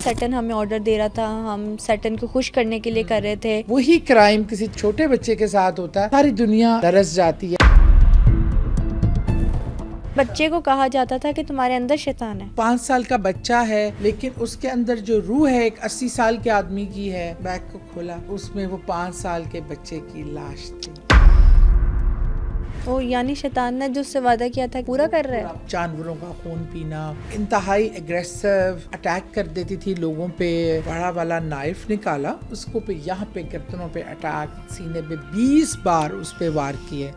Sutton हमें order दे रहा था, हम सटन को खुश करने के लिए कर रहे थे। वही क्राइम किसी छोटे बच्चे के साथ होता है, सारी दुनिया तरस जाती है। बच्चे को कहा जाता था कि तुम्हारे अंदर शैतान है। 5 साल का बच्चा है, लेकिन उसके अंदर जो रूह है एक 80 साल के आदमी की है। बैग को खोला, उसमें वो 5 साल के बच्चे की लाश थी। ओ, यानी शैतान ने जो उससे वादा किया था पूरा कर रहा है। जानवरों का खून पीना, इंतहाई एग्रेसिव अटैक कर देती थी लोगों पे। बड़ा वाला नाइफ निकाला, उसको पे यहाँ पे गर्दनों पे अटैक, सीने पे 20 बार उस पे वार किए।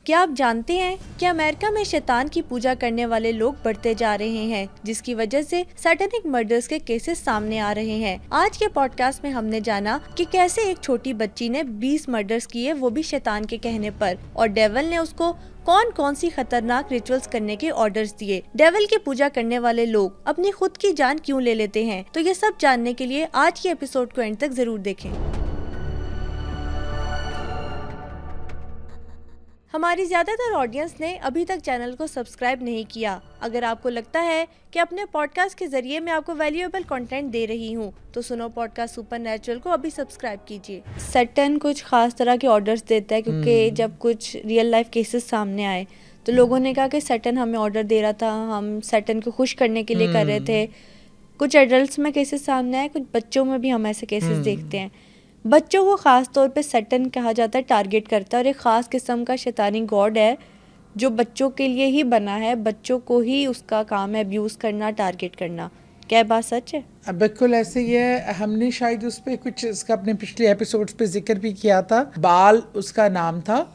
क्या आप जानते हैं कि अमेरिका में शैतान की पूजा करने वाले लोग बढ़ते जा रहे हैं, जिसकी वजह से सैटेनिक मर्डर्स के केसेस सामने आ रहे हैं। आज के पॉडकास्ट में हमने जाना कि कैसे एक छोटी बच्ची ने 20 मर्डर्स किए, वो भी शैतान के कहने पर, और डेविल ने उसको कौन कौन सी खतरनाक रिचुअल्स करने के ऑर्डर्स दिए। डेविल की पूजा करने वाले लोग अपनी खुद की जान क्यों ले लेते हैं, तो ये सब जानने के लिए आज के एपिसोड को एंड तक जरूर देखें। हमारी ज्यादातर ऑडियंस ने अभी तक चैनल को सब्सक्राइब नहीं किया। अगर आपको लगता है कि अपने पॉडकास्ट के जरिए मैं आपको वैल्यूएबल कंटेंट दे रही हूँ, तो सुनो पॉडकास्ट सुपरनैचुरल को अभी सब्सक्राइब कीजिए। सटन कुछ खास तरह के ऑर्डर्स देता है, क्योंकि जब कुछ रियल लाइफ केसेस सामने आए तो लोगों ने कहा कि सटन हमें ऑर्डर दे रहा था, हम सटन को खुश करने के लिए कर रहे थे। कुछ एडल्ट्स में केसेस सामने आए, कुछ बच्चों में भी हम ऐसे केसेस देखते हैं। बच्चों को ख़ास तौर पे सटन कहा जाता है, टारगेट करता है, और एक ख़ास किस्म का शैतानी गॉड है जो बच्चों के लिए ही बना है। बच्चों को ही उसका काम है अब्यूज़ करना, टारगेट करना। क्या बात सच है? बिल्कुल ऐसे ही है। हमने शायद उस पर कुछ इसका अपने पिछले एपिसोड्स पे जिक्र भी किया था। बाल उसका नाम था,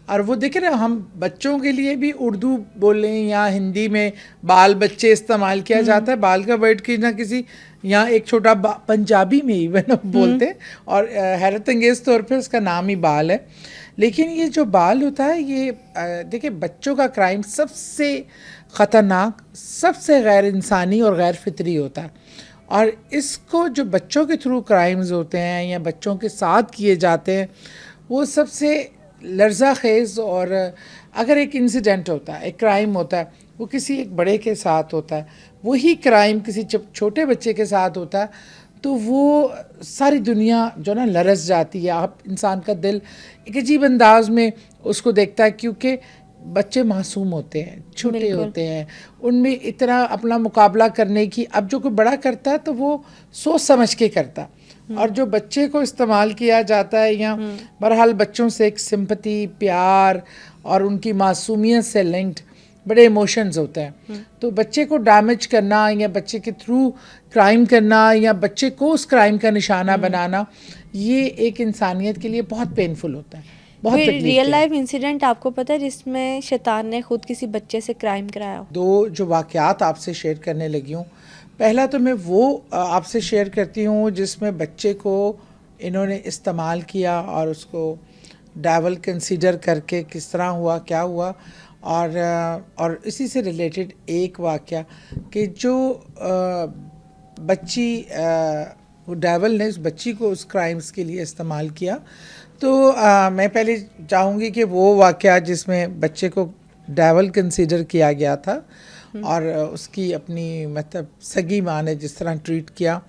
और वो देखे ना, हम बच्चों के लिए भी उर्दू बोलें या हिंदी में बाल बच्चे इस्तेमाल किया जाता है। बाल का वर्ड की ना किसी यहाँ एक छोटा पंजाबी में इवन बोलते हैं, और हैरत अंगेज़ तौर पे उसका नाम ही बाल है। लेकिन ये जो बाल होता है, ये देखिए बच्चों का क्राइम सबसे ख़तरनाक, सबसे गैर इंसानी और गैर फितरी होता है। और इसको जो बच्चों के थ्रू क्राइम्स होते हैं या बच्चों के साथ किए जाते हैं, वो सबसे लर्ज़ा खेज़। और अगर एक इंसिडेंट होता है, एक क्राइम होता है, वो किसी एक बड़े के साथ होता है, वही क्राइम किसी छोटे बच्चे के साथ होता है, तो वो सारी दुनिया जो ना लरस जाती है। आप इंसान का दिल एक अजीब अंदाज में उसको देखता है, क्योंकि बच्चे मासूम होते हैं, छोटे होते हैं, उनमें इतना अपना मुकाबला करने की, अब जो कोई बड़ा करता है तो वो सोच समझ के करता है, और जो बच्चे को इस्तेमाल किया जाता है, या बहरहाल बच्चों से एक सिंपैथी, प्यार और उनकी मासूमियत से लिंक्ड बड़े इमोशंस होते हैं। तो बच्चे को डैमेज करना या बच्चे के थ्रू क्राइम करना या बच्चे को उस क्राइम का निशाना बनाना, ये एक इंसानियत के लिए बहुत पेनफुल होता है, बहुत तकलीफ। रियल लाइफ इंसिडेंट आपको पता है जिसमें शैतान ने खुद किसी बच्चे से क्राइम कराया? 2 जो वाक़यात आपसे शेयर करने लगी हूँ। पहला तो मैं वो आपसे शेयर करती हूँ जिसमें बच्चे को इन्होंने इस्तेमाल किया और उसको डेविल कंसीडर करके किस तरह हुआ, क्या हुआ। और इसी से रिलेटेड एक वाक़या कि जो बच्ची, डेविल ने उस बच्ची को उस क्राइम्स के लिए इस्तेमाल किया। तो मैं पहले चाहूँगी कि वो वाक़या जिसमें बच्चे को डेविल कंसीडर किया गया था और उसकी अपनी मतलब सगी माँ ने जिस तरह ट्रीट किया।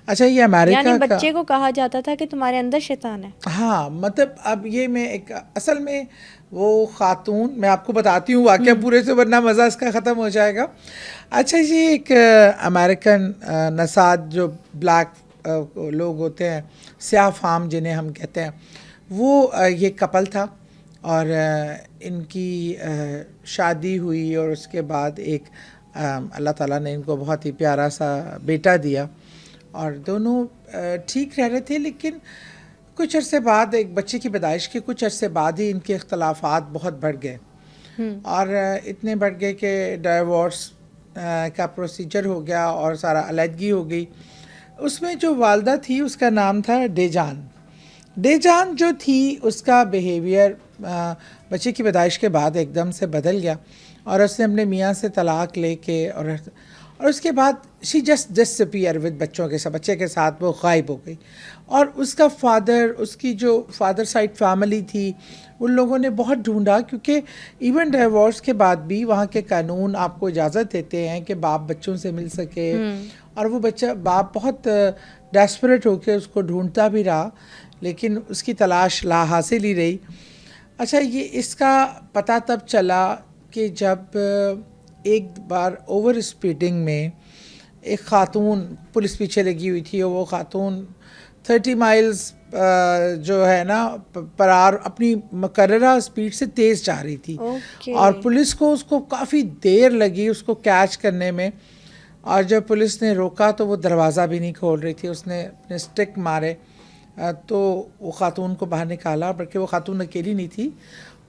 अच्छा, ये अमेरिका यानी बच्चे को कहा जाता था कि तुम्हारे अंदर शैतान है। हाँ, मतलब अब ये मैं एक असल में वो खातून, मैं आपको बताती हूँ वाक़या पूरे से, वरना मज़ा इसका ख़त्म हो जाएगा। अच्छा, ये एक अमेरिकन नसाद जो ब्लैक लोग होते हैं, स्याह फाम जिन्हें हम कहते हैं, वो ये कपल था और इनकी शादी हुई और उसके बाद एक अल्लाह ताला ने इनको बहुत ही प्यारा सा बेटा दिया और दोनों ठीक रह रहे थे। लेकिन कुछ अरसे बाद, एक बच्चे की पैदाइश के कुछ अरसे बाद ही इनके इख्तलाफात बहुत बढ़ गए और इतने बढ़ गए कि डाइवोर्स का प्रोसीजर हो गया और सारा अलहदगी हो गई। उसमें जो वालदा थी उसका नाम था डेजान। डेजान जो थी उसका बिहेवियर बच्चे की पैदाइश के बाद एकदम से बदल गया और उसने अपने मियाँ से तलाक लेके और उसके बाद शी जस्ट डिसअपीयर विद बच्चों के साथ, बच्चे के साथ वो गायब हो गई। और उसका फादर, उसकी जो फादर साइड फैमिली थी, उन लोगों ने बहुत ढूंढा, क्योंकि इवन डिवोर्स के बाद भी वहाँ के कानून आपको इजाज़त देते हैं कि बाप बच्चों से मिल सके। और वो बाप बहुत डेस्परेट होकर उसको ढूंढता भी रहा, लेकिन उसकी तलाश ला हासिल ही रही। अच्छा, ये इसका पता तब चला कि जब एक बार ओवर स्पीडिंग में एक खातून पुलिस पीछे लगी हुई थी, और वो खातून 30 माइल्स जो है ना पर आवर अपनी मुकर्ररा स्पीड से तेज़ जा रही थी। और पुलिस को उसको काफ़ी देर लगी उसको कैच करने में। और जब पुलिस ने रोका तो वो दरवाज़ा भी नहीं खोल रही थी, उसने अपने स्टिक मारे तो वो खातून को बाहर निकाला। बल्कि वो खातून अकेली नहीं थी,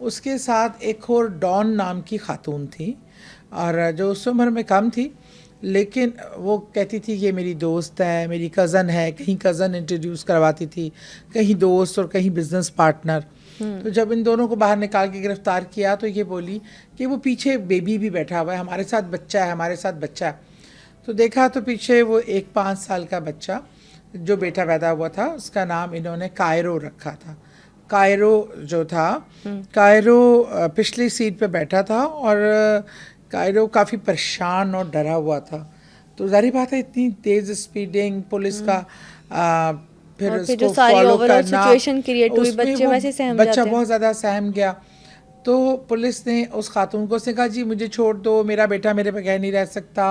उसके साथ एक और डॉन नाम की खातून थी, और जो उस उम्र में कम थी, लेकिन वो कहती थी ये मेरी दोस्त है, मेरी कज़न है, कहीं कज़न इंट्रोड्यूस करवाती थी, कहीं दोस्त और कहीं बिजनेस पार्टनर। तो जब इन दोनों को बाहर निकाल के गिरफ्तार किया तो ये बोली कि वो पीछे बेबी भी बैठा हुआ है, हमारे साथ बच्चा है, हमारे साथ बच्चा है। तो देखा तो पीछे वो एक 5 साल का बच्चा जो बेटा पैदा हुआ था, उसका नाम इन्होंने कायरो रखा था। कायरो जो था, कायरो पिछली सीट पे बैठा था, और कायरो काफ़ी परेशान और डरा हुआ था। तो जाहिर बात है, इतनी तेज़ स्पीडिंग, पुलिस का फिर उसको फॉलो करना, सिचुएशन क्रिएट हुई, बच्चे वैसे सहम जाते हैं। बच्चा बहुत ज़्यादा सहम गया। तो पुलिस ने उस खातून को उसने कहा जी मुझे छोड़ दो, मेरा बेटा मेरे बगैर नहीं रह सकता,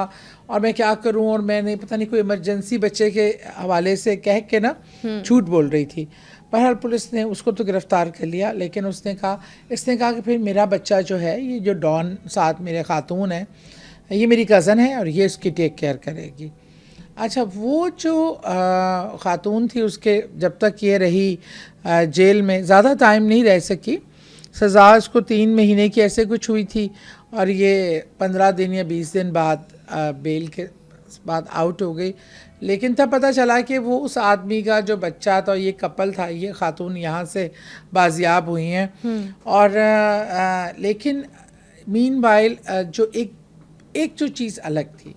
और मैं क्या करूं। और मैंने पता नहीं कोई इमरजेंसी बच्चे के हवाले से कह के ना झूठ बोल रही थी। बहरहाल पुलिस ने उसको तो गिरफ़्तार कर लिया, लेकिन इसने कहा कि फिर मेरा बच्चा जो है, ये जो डॉन साथ मेरे खातून है, ये मेरी कज़न है और ये उसकी टेक केयर करेगी। अच्छा, वो जो खातून थी, उसके जब तक ये रही जेल में, ज़्यादा टाइम नहीं रह सकी, सज़ा उसको 3 महीने की ऐसे कुछ हुई थी, और ये 15 दिन या 20 दिन बाद बेल के बाद आउट हो गई। लेकिन तब पता चला कि वो उस आदमी का जो बच्चा था, ये कपल था, ये खातून यहाँ से बाजियाब हुई हैं। और लेकिन मीनवाइल जो एक जो चीज़ अलग थी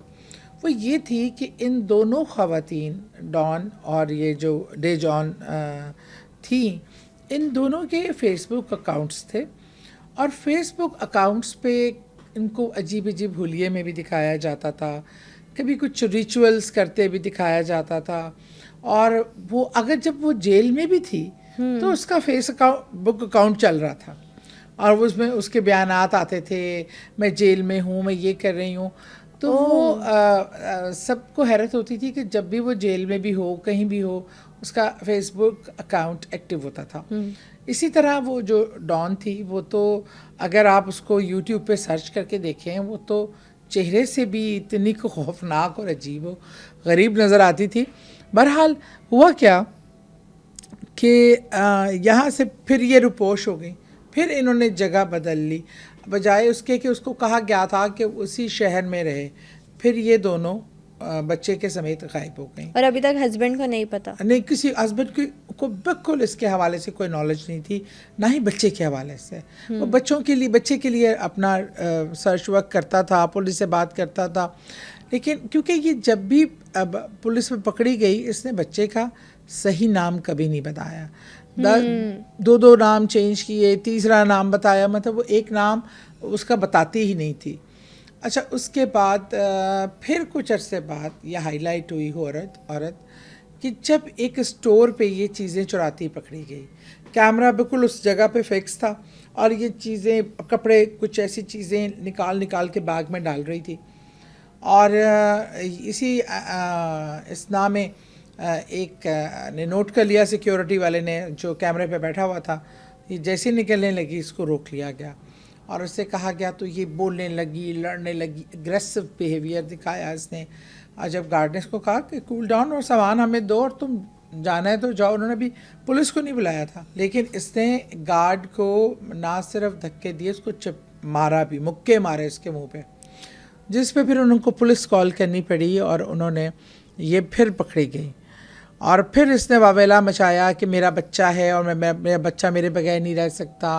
वो ये थी कि इन दोनों ख़वातीन, डॉन और ये जो डे जॉन थी, इन दोनों के फेसबुक अकाउंट्स थे, और फेसबुक अकाउंट्स पे इनको अजीब अजीब हुलिये में भी दिखाया जाता था, कभी कुछ रिचुअल्स करते भी दिखाया जाता था। और वो अगर जब वो जेल में भी थी तो उसका फेसबुक अकाउंट चल रहा था, और उसमें उसके बयानात आते थे, मैं जेल में हूँ, मैं ये कर रही हूँ। तो वो सबको हैरत होती थी कि जब भी वो जेल में भी हो, कहीं भी हो, उसका फेसबुक अकाउंट एक्टिव होता था। इसी तरह वो जो डॉन थी, वो तो अगर आप उसको यूट्यूब पे सर्च करके देखें, वो तो चेहरे से भी इतनी खौफनाक और अजीब व गरीब नज़र आती थी। बहरहाल हुआ क्या कि यहाँ से फिर ये रुपोश हो गई, फिर इन्होंने जगह बदल ली, बजाय उसके कि उसको कहा गया था कि उसी शहर में रहे, फिर ये दोनों बच्चे के समेत गायब हो गई। और अभी तक हस्बैंड को नहीं पता, नहीं, किसी हस्बैंड को बिल्कुल इसके हवाले से कोई नॉलेज नहीं थी, ना ही बच्चे के हवाले से। वो बच्चे के लिए अपना सर्च वर्क करता था, पुलिस से बात करता था, लेकिन क्योंकि ये जब भी पुलिस में पकड़ी गई, इसने बच्चे का सही नाम कभी नहीं बताया। 2 नाम चेंज किए, तीसरा नाम बताया, मतलब वो एक नाम उसका बताती ही नहीं थी। अच्छा, उसके बाद फिर कुछ अरसे बाद ये हाईलाइट हुई औरत कि जब एक स्टोर पे ये चीज़ें चुराती पकड़ी गई। कैमरा बिल्कुल उस जगह पे फिक्स था, और ये चीज़ें, कपड़े, कुछ ऐसी चीज़ें निकाल के बैग में डाल रही थी। और इसी इसना में एक ने नोट कर लिया, सिक्योरिटी वाले ने जो कैमरे पे बैठा हुआ था। ये जैसे निकलने लगी, इसको रोक लिया गया और उससे कहा गया, तो ये बोलने लगी, लड़ने लगी, एग्रेसिव बिहेवियर दिखाया इसने। और जब गार्ड ने इसको कहा कि कूल डाउन और सामान हमें दो और तुम जाना है तो जाओ, उन्होंने भी पुलिस को नहीं बुलाया था, लेकिन इसने गार्ड को ना सिर्फ धक्के दिए, उसको मारा भी, मुक्के मारे इसके मुंह पे, जिस पे फिर उनको पुलिस कॉल करनी पड़ी और उन्होंने ये फिर पकड़ी गई। और फिर इसने वावेला मचाया कि मेरा बच्चा है और मेरा बच्चा मेरे बगैर नहीं रह सकता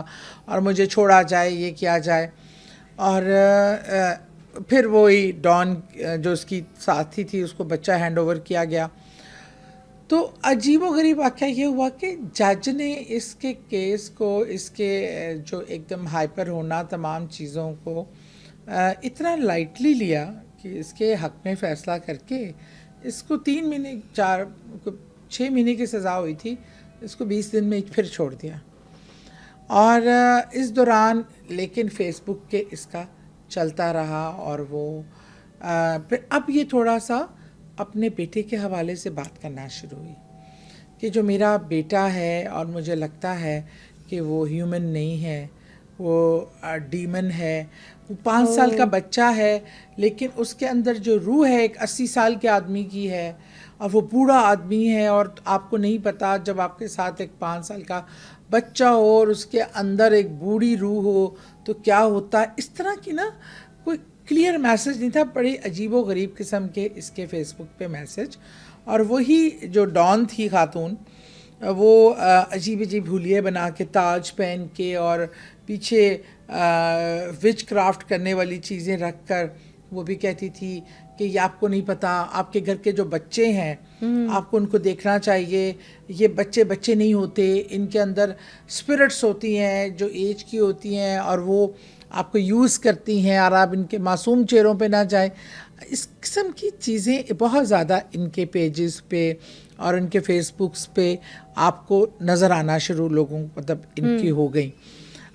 और मुझे छोड़ा जाए, ये किया जाए। और फिर वही डॉन जो उसकी साथी थी उसको बच्चा हैंड ओवर किया गया। तो अजीबोगरीब वाक़या ये हुआ कि जज ने इसके केस को, इसके जो एकदम हाइपर होना तमाम चीज़ों को इतना लाइटली लिया कि इसके हक़ में फ़ैसला करके इसको 3 महीने 6 महीने की सज़ा हुई थी, इसको 20 दिन में फिर छोड़ दिया। और इस दौरान लेकिन फेसबुक के इसका चलता रहा और वो फिर अब ये थोड़ा सा अपने बेटे के हवाले से बात करना शुरू हुई कि जो मेरा बेटा है और मुझे लगता है कि वो ह्यूमन नहीं है, वो डीमन है, वो 5 साल का बच्चा है लेकिन उसके अंदर जो रूह है एक 80 साल के आदमी की है और वो बूढ़ा आदमी है और आपको नहीं पता जब आपके साथ एक 5 साल का बच्चा हो और उसके अंदर एक बूढ़ी रूह हो तो क्या होता है। इस तरह की ना कोई क्लियर मैसेज नहीं था, बड़ी अजीबो गरीब किस्म के इसके फेसबुक पे मैसेज। और वही जो डॉन थी खातून, वो अजीब अजीब हुलिये बना के ताज पहन के और पीछे विच क्राफ्ट करने वाली चीज़ें रख कर वो भी कहती थी कि ये आपको नहीं पता, आपके घर के जो बच्चे हैं आपको उनको देखना चाहिए, ये बच्चे बच्चे नहीं होते, इनके अंदर स्पिरिट्स होती हैं जो एज की होती हैं और वो आपको यूज़ करती हैं और आप इनके मासूम चेहरों पे ना जाए। इस किस्म की चीज़ें बहुत ज़्यादा इनके पेजेस पे और इनके फेसबुक्स पे आपको नज़र आना शुरू लोगों मतलब इनकी हो गई।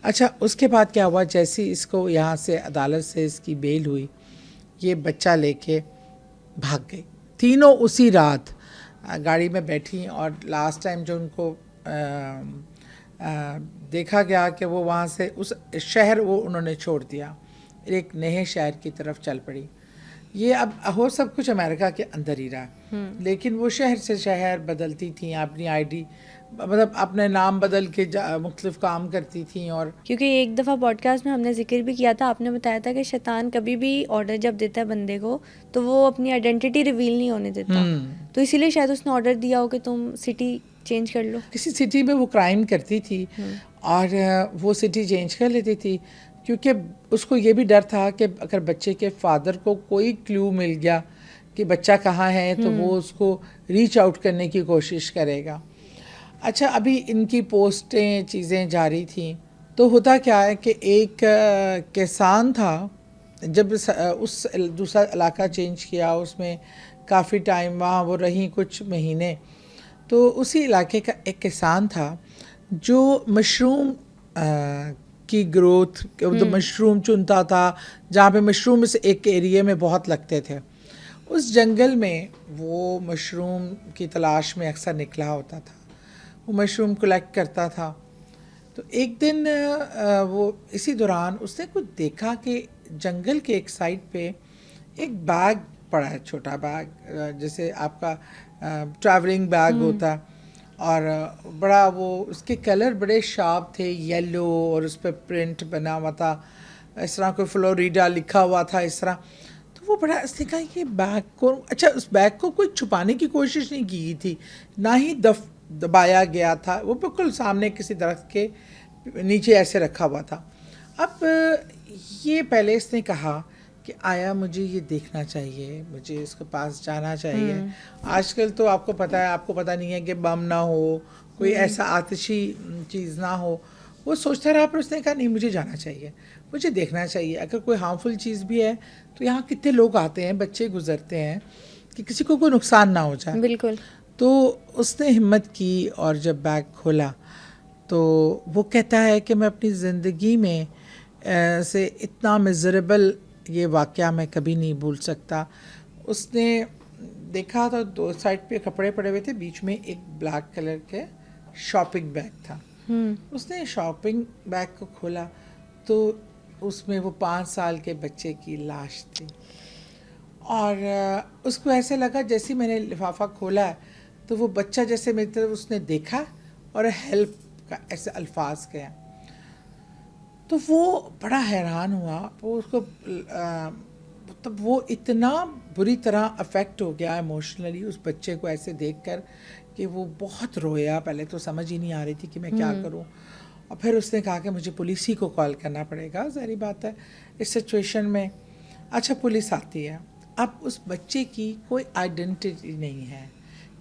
अच्छा, उसके बाद क्या हुआ, जैसे इसको यहाँ से अदालत से इसकी बेल हुई, ये बच्चा लेके भाग गई। तीनों उसी रात गाड़ी में बैठी और लास्ट टाइम जो उनको देखा गया कि वो वहाँ से उस शहर वो उन्होंने छोड़ दिया, एक नए शहर की तरफ चल पड़ी। ये अब हो सब कुछ अमेरिका के अंदर ही रहा, लेकिन वो शहर से शहर बदलती थी, अपनी आईडी मतलब अपने नाम बदल के मुख्तलिफ काम करती थी। और क्योंकि एक दफ़ा पॉडकास्ट में हमने जिक्र भी किया था, आपने बताया था कि शैतान कभी भी ऑर्डर जब देता है बंदे को तो वो अपनी आइडेंटिटी रिवील नहीं होने देता, तो इसीलिए शायद उसने ऑर्डर दिया हो कि तुम सिटी चेंज कर लो। किसी सिटी में वो क्राइम करती थी और वो सिटी चेंज कर लेती थी क्योंकि उसको ये भी डर था कि अगर बच्चे के फादर को कोई क्लू मिल गया कि बच्चा कहाँ है तो वो उसको रीच आउट करने की कोशिश करेगा। अच्छा, अभी इनकी पोस्टें चीज़ें जारी थी तो होता क्या है कि एक किसान था, जब उस दूसरा इलाका चेंज किया उसमें काफ़ी टाइम वहाँ वो रही कुछ महीने, तो उसी इलाके का एक किसान था जो मशरूम की ग्रोथ तो मशरूम चुनता था, जहाँ पे मशरूम इस एक एरिया में बहुत लगते थे। उस जंगल में वो मशरूम की तलाश में अक्सर निकला होता था, वो मशरूम कलेक्ट करता था। तो एक दिन वो इसी दौरान उसने कुछ देखा कि जंगल के एक साइड पे एक बैग पड़ा है, छोटा बैग जैसे आपका ट्रैवलिंग बैग होता है, और बड़ा वो उसके कलर बड़े शार्प थे, येलो, और उस पर प्रिंट बना हुआ था, इस तरह कोई फ्लोरिडा लिखा हुआ था इस तरह। तो वो बड़ा इसने कहा कि बैग को, अच्छा उस बैग को कोई छुपाने की कोशिश नहीं की थी, ना ही दबाया गया था, वो बिल्कुल सामने किसी दरख्त के नीचे ऐसे रखा हुआ था। अब ये पहले इसने कहा कि आया मुझे ये देखना चाहिए, मुझे इसके पास जाना चाहिए। आजकल तो आपको पता है, आपको पता नहीं है कि बम ना हो, कोई ऐसा आतिशी चीज़ ना हो। वो सोचता रहा, पर उसने कहा नहीं मुझे जाना चाहिए, मुझे देखना चाहिए, अगर कोई हार्मफुल चीज़ भी है तो यहाँ कितने लोग आते हैं, बच्चे गुजरते हैं, कि किसी को कोई नुकसान ना हो जाए। बिल्कुल। तो उसने हिम्मत की और जब बैग खोला तो वो कहता है कि मैं अपनी ज़िंदगी में से इतना मिज़रेबल ये वाक़या मैं कभी नहीं भूल सकता। उसने देखा तो दो साइड पे कपड़े पड़े हुए थे, बीच में एक ब्लैक कलर के शॉपिंग बैग था। उसने शॉपिंग बैग को खोला तो उसमें वो 5 साल के बच्चे की लाश थी, और उसको ऐसे लगा जैसे मैंने लिफाफा खोला तो वो बच्चा जैसे मेरी तरफ उसने देखा और हेल्प का ऐसे अल्फाज गया। तो वो बड़ा हैरान हुआ, वो उसको तब वो इतना बुरी तरह अफेक्ट हो गया इमोशनली उस बच्चे को ऐसे देखकर कि वो बहुत रोया। पहले तो समझ ही नहीं आ रही थी कि मैं क्या करूं, और फिर उसने कहा कि मुझे पुलिस ही को कॉल करना पड़ेगा, ज़ाहिर बात है इस सिचुएशन में। अच्छा, पुलिस आती है। अब उस बच्चे की कोई आइडेंटिटी नहीं है,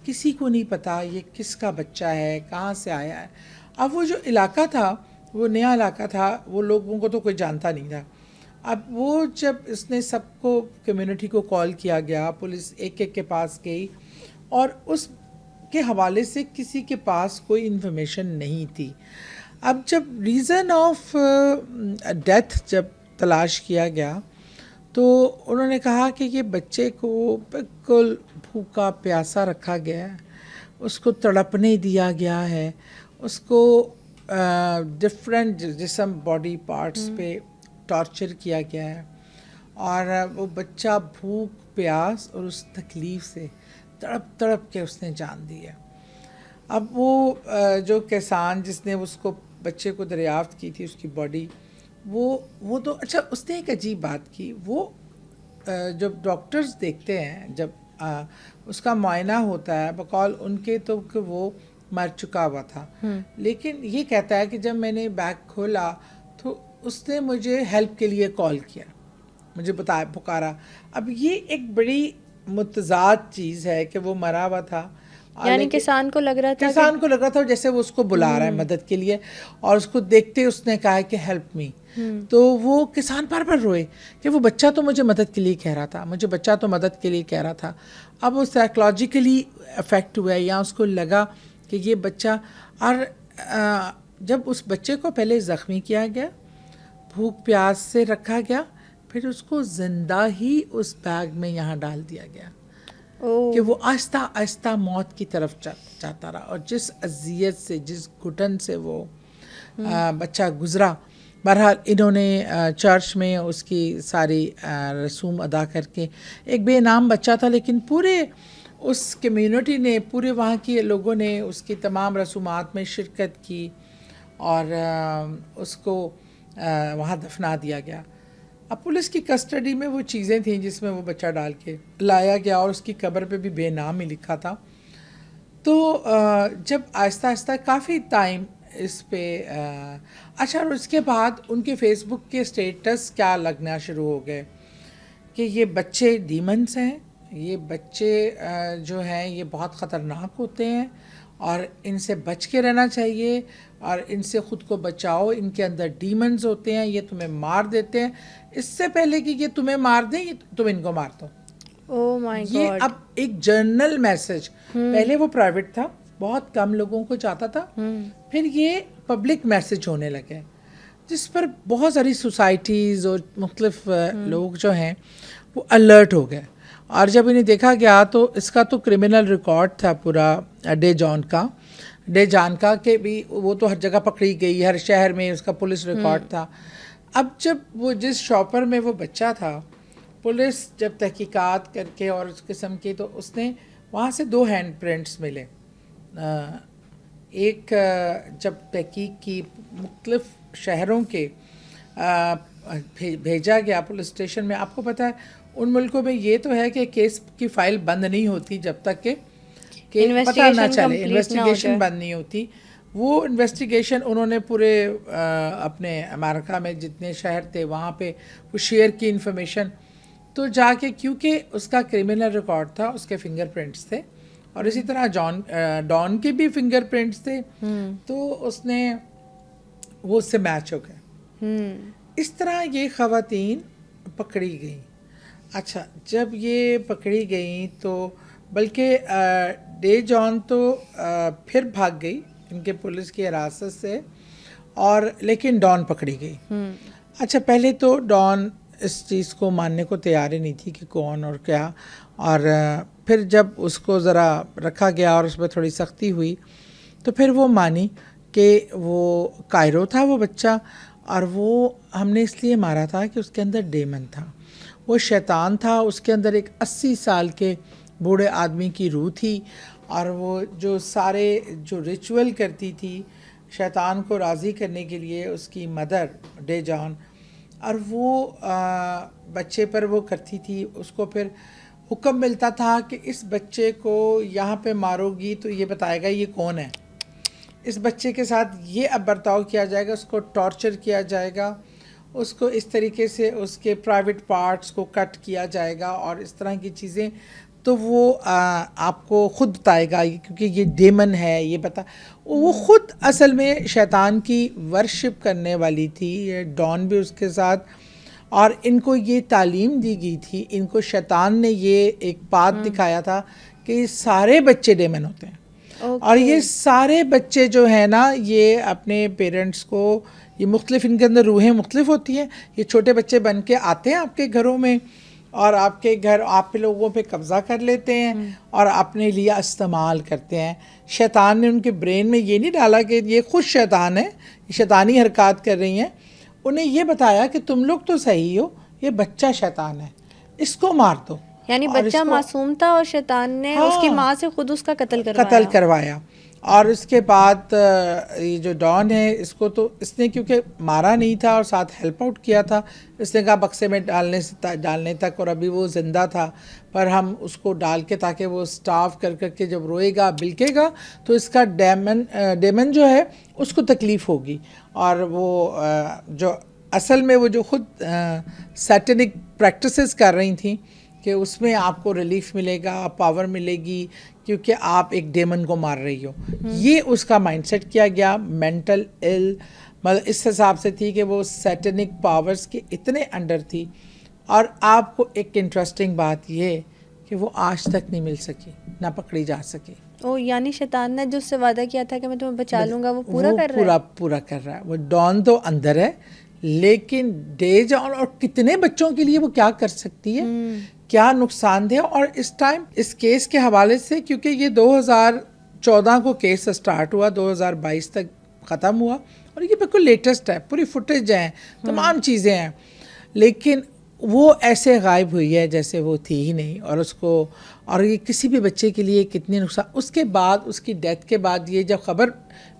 किसी को नहीं पता ये किसका बच्चा है, कहाँ से आया है। अब वो जो इलाका था वो नया इलाका था, वो लोगों को तो कोई जानता नहीं था। अब वो जब इसने सबको, कम्युनिटी को कॉल किया गया, पुलिस एक एक के पास गई और उस के हवाले से किसी के पास कोई इन्फॉर्मेशन नहीं थी। अब जब रीज़न ऑफ डेथ जब तलाश किया गया तो उन्होंने कहा कि ये बच्चे को बिल्कुल भूखा प्यासा रखा गया है, उसको तड़पने दिया गया है, उसको डिफरेंट जिस्म बॉडी पार्ट्स पे टॉर्चर किया गया है और वो बच्चा भूख प्यास और उस तकलीफ़ से तड़प तड़प के उसने जान दी है। अब वो जो किसान जिसने उसको बच्चे को दरियाफ्त की थी उसकी बॉडी, वो तो अच्छा, उसने एक अजीब बात की। वो जब डॉक्टर्स देखते हैं, जब उसका मुआयना होता है बकौल उनके, तो कि वो मर चुका हुआ था, लेकिन ये कहता है कि जब मैंने बैग खोला तो उसने मुझे हेल्प के लिए कॉल किया, मुझे बताया, पुकारा। अब ये एक बड़ी मुतज़ाद चीज़ है कि वो मरा हुआ था, यानी किसान को लग रहा था जैसे वो उसको बुला रहा है मदद के लिए, और उसको देखते उसने कहा कि हेल्प मी। तो वो किसान बार बार रोए कि वो बच्चा तो मुझे मदद के लिए कह रहा था, मुझे बच्चा तो मदद के लिए कह रहा था। अब वो साइकोलॉजिकली अफेक्ट हुआ या उसको लगा कि ये बच्चा, और जब उस बच्चे को पहले ज़ख्मी किया गया, भूख प्यास से रखा गया, फिर उसको ज़िंदा ही उस बैग में यहाँ डाल दिया गया कि वो आहिस्ता आहिस्ता मौत की तरफ जाता रहा। और जिस अजियत से, जिस घुटन से वो बच्चा गुज़रा, बहरहाल इन्होंने चर्च में उसकी सारी रसूम अदा करके, एक बेनाम बच्चा था लेकिन पूरे उस कम्युनिटी ने, पूरे वहाँ के लोगों ने उसकी तमाम रसूमात में शिरकत की और उसको वहाँ दफना दिया गया। अब पुलिस की कस्टडी में वो चीज़ें थीं जिसमें वो बच्चा डाल के लाया गया और उसकी कब्र पे भी बेनाम ही लिखा था। तो जब आहिस्ता आहिस्ता काफ़ी टाइम इस पे अच्छा, और उसके बाद उनके फेसबुक के स्टेटस क्या लगना शुरू हो गए कि ये बच्चे डीमंस हैं, ये बच्चे जो हैं ये बहुत ख़तरनाक होते हैं और इनसे बच के रहना चाहिए और इनसे ख़ुद को बचाओ, इनके अंदर डीमंस होते हैं, ये तुम्हें मार देते हैं। इससे पहले कि ये तुम्हें मार दें, ये तुम इनको मार दो। ओह माय गॉड। ये अब एक जर्नल मैसेज, पहले वो प्राइवेट था, बहुत कम लोगों को जाता था, फिर ये पब्लिक मैसेज होने लगे जिस पर बहुत सारी सोसाइटीज़ और मुख्तलिफ लोग जो हैं वो अलर्ट हो गए। और जब इन्हें देखा गया तो इसका तो क्रिमिनल रिकॉर्ड था पूरा डे जॉन का कि भी वो तो हर जगह पकड़ी गई, हर शहर में उसका पुलिस रिकॉर्ड था। अब जब वो जिस शॉपर में वो बच्चा था, पुलिस जब तहकीकात करके और उस किस्म की, तो उसने वहाँ से 2 हैंड प्रिंट्स मिले। एक जब तहकीक की मुख्तलिफ शहरों के भेजा गया पुलिस स्टेशन में। आपको पता है उन मुल्कों में ये तो है कि केस की फ़ाइल बंद नहीं होती जब तक कि पता ना चले, इन्वेस्टिगेशन बंद नहीं होती। वो इन्वेस्टिगेशन उन्होंने पूरे अपने अमेरिका में जितने शहर थे वहाँ पे वो शेयर की इन्फॉर्मेशन, तो जाके क्योंकि उसका क्रिमिनल रिकॉर्ड था, उसके फिंगरप्रिंट्स थे और इसी तरह डॉन के भी फिंगरप्रिंट्स थे, तो उसने वो उससे मैच हो गए। इस तरह ये ख़वातीन पकड़ी गई। अच्छा, जब ये पकड़ी गई तो बल्कि डे जॉन तो फिर भाग गई इनके पुलिस की हिरासत से, और लेकिन डॉन पकड़ी गई। अच्छा, पहले तो डॉन इस चीज़ को मानने को तैयार ही नहीं थी कि कौन और क्या, और फिर जब उसको ज़रा रखा गया और उस पर थोड़ी सख्ती हुई तो फिर वो मानी कि वो कायरो था वो बच्चा, और वो हमने इसलिए मारा था कि उसके अंदर डेमन था, वो शैतान था, उसके अंदर एक 80 साल के बूढ़े आदमी की रूह थी, और वो जो सारे जो रिचुअल करती थी शैतान को राज़ी करने के लिए, उसकी मदर डे जॉन, और वो बच्चे पर वो करती थी। उसको फिर हुक्म मिलता था कि इस बच्चे को यहाँ पे मारोगी तो ये बताएगा ये कौन है, इस बच्चे के साथ ये अब बर्ताव किया जाएगा, उसको टॉर्चर किया जाएगा, उसको इस तरीके से उसके प्राइवेट पार्ट्स को कट किया जाएगा और इस तरह की चीज़ें, तो वो आपको खुद बताएगा, क्योंकि ये डेमन है, ये बता। वो खुद असल में शैतान की वर्शिप करने वाली थी, ये डॉन भी उसके साथ, और इनको ये तालीम दी गई थी, इनको शैतान ने ये एक पाथ दिखाया था कि सारे बच्चे डेमन होते हैं। और ये सारे बच्चे जो है ना, ये अपने पेरेंट्स को, ये मुख्तलिफ, इनके अंदर रूहें मुख्तलिफ होती हैं, ये छोटे बच्चे बन के आते हैं आपके घरों में और आपके घर, आप लोगों पे कब्ज़ा कर लेते हैं और अपने लिए इस्तेमाल करते हैं। शैतान ने उनके ब्रेन में ये नहीं डाला कि ये खुद शैतान है, ये शैतानी हरकत कर रही हैं, उन्हें ये बताया कि तुम लोग तो सही हो, ये बच्चा शैतान है, इसको मार दो। यानी बच्चा मासूम था और शैतान ने उसकी माँ से खुद उसका कत्ल करवाया। और उसके बाद ये जो डॉन है, इसको तो इसने क्योंकि मारा नहीं था और साथ हेल्प आउट किया था, इसने कहा बक्से में डालने तक, और अभी वो ज़िंदा था, पर हम उसको डाल के ताकि वो स्टाफ कर करके जब रोएगा बिलकेगा तो इसका डेमन जो है उसको तकलीफ़ होगी। और वो जो असल में वो जो खुद सैटेनिक प्रैक्टिसेस कर रही थी कि उसमें आपको रिलीफ मिलेगा, पावर मिलेगी, क्योंकि आप एक डेमन को मार रही हो। ये उसका माइंडसेट किया गया। मेंटल इल मतलब इस हिसाब से थी कि वो सैटेनिक पावर्स के इतने अंडर थी। और आपको एक इंटरेस्टिंग बात ये कि वो आज तक नहीं मिल सकी, ना पकड़ी जा सकी। ओ, यानी शैतान ने जो उससे वादा किया था कि मैं तुम्हें बचा लूंगा, वो पूरा कर रहा है। पूरा कर रहा है। वो डॉन तो अंदर है, लेकिन डेज और कितने बच्चों के लिए वो क्या कर सकती है, क्या नुकसानदेह। और इस टाइम इस केस के हवाले से, क्योंकि ये 2014 को केस स्टार्ट हुआ, 2022 तक ख़त्म हुआ, और ये बिल्कुल लेटेस्ट है, पूरी फुटेज है, तमाम चीज़ें हैं, लेकिन वो ऐसे गायब हुई है जैसे वो थी ही नहीं। और उसको, और ये किसी भी बच्चे के लिए कितने नुकसान। उसके बाद, उसकी डेथ के बाद, ये जब खबर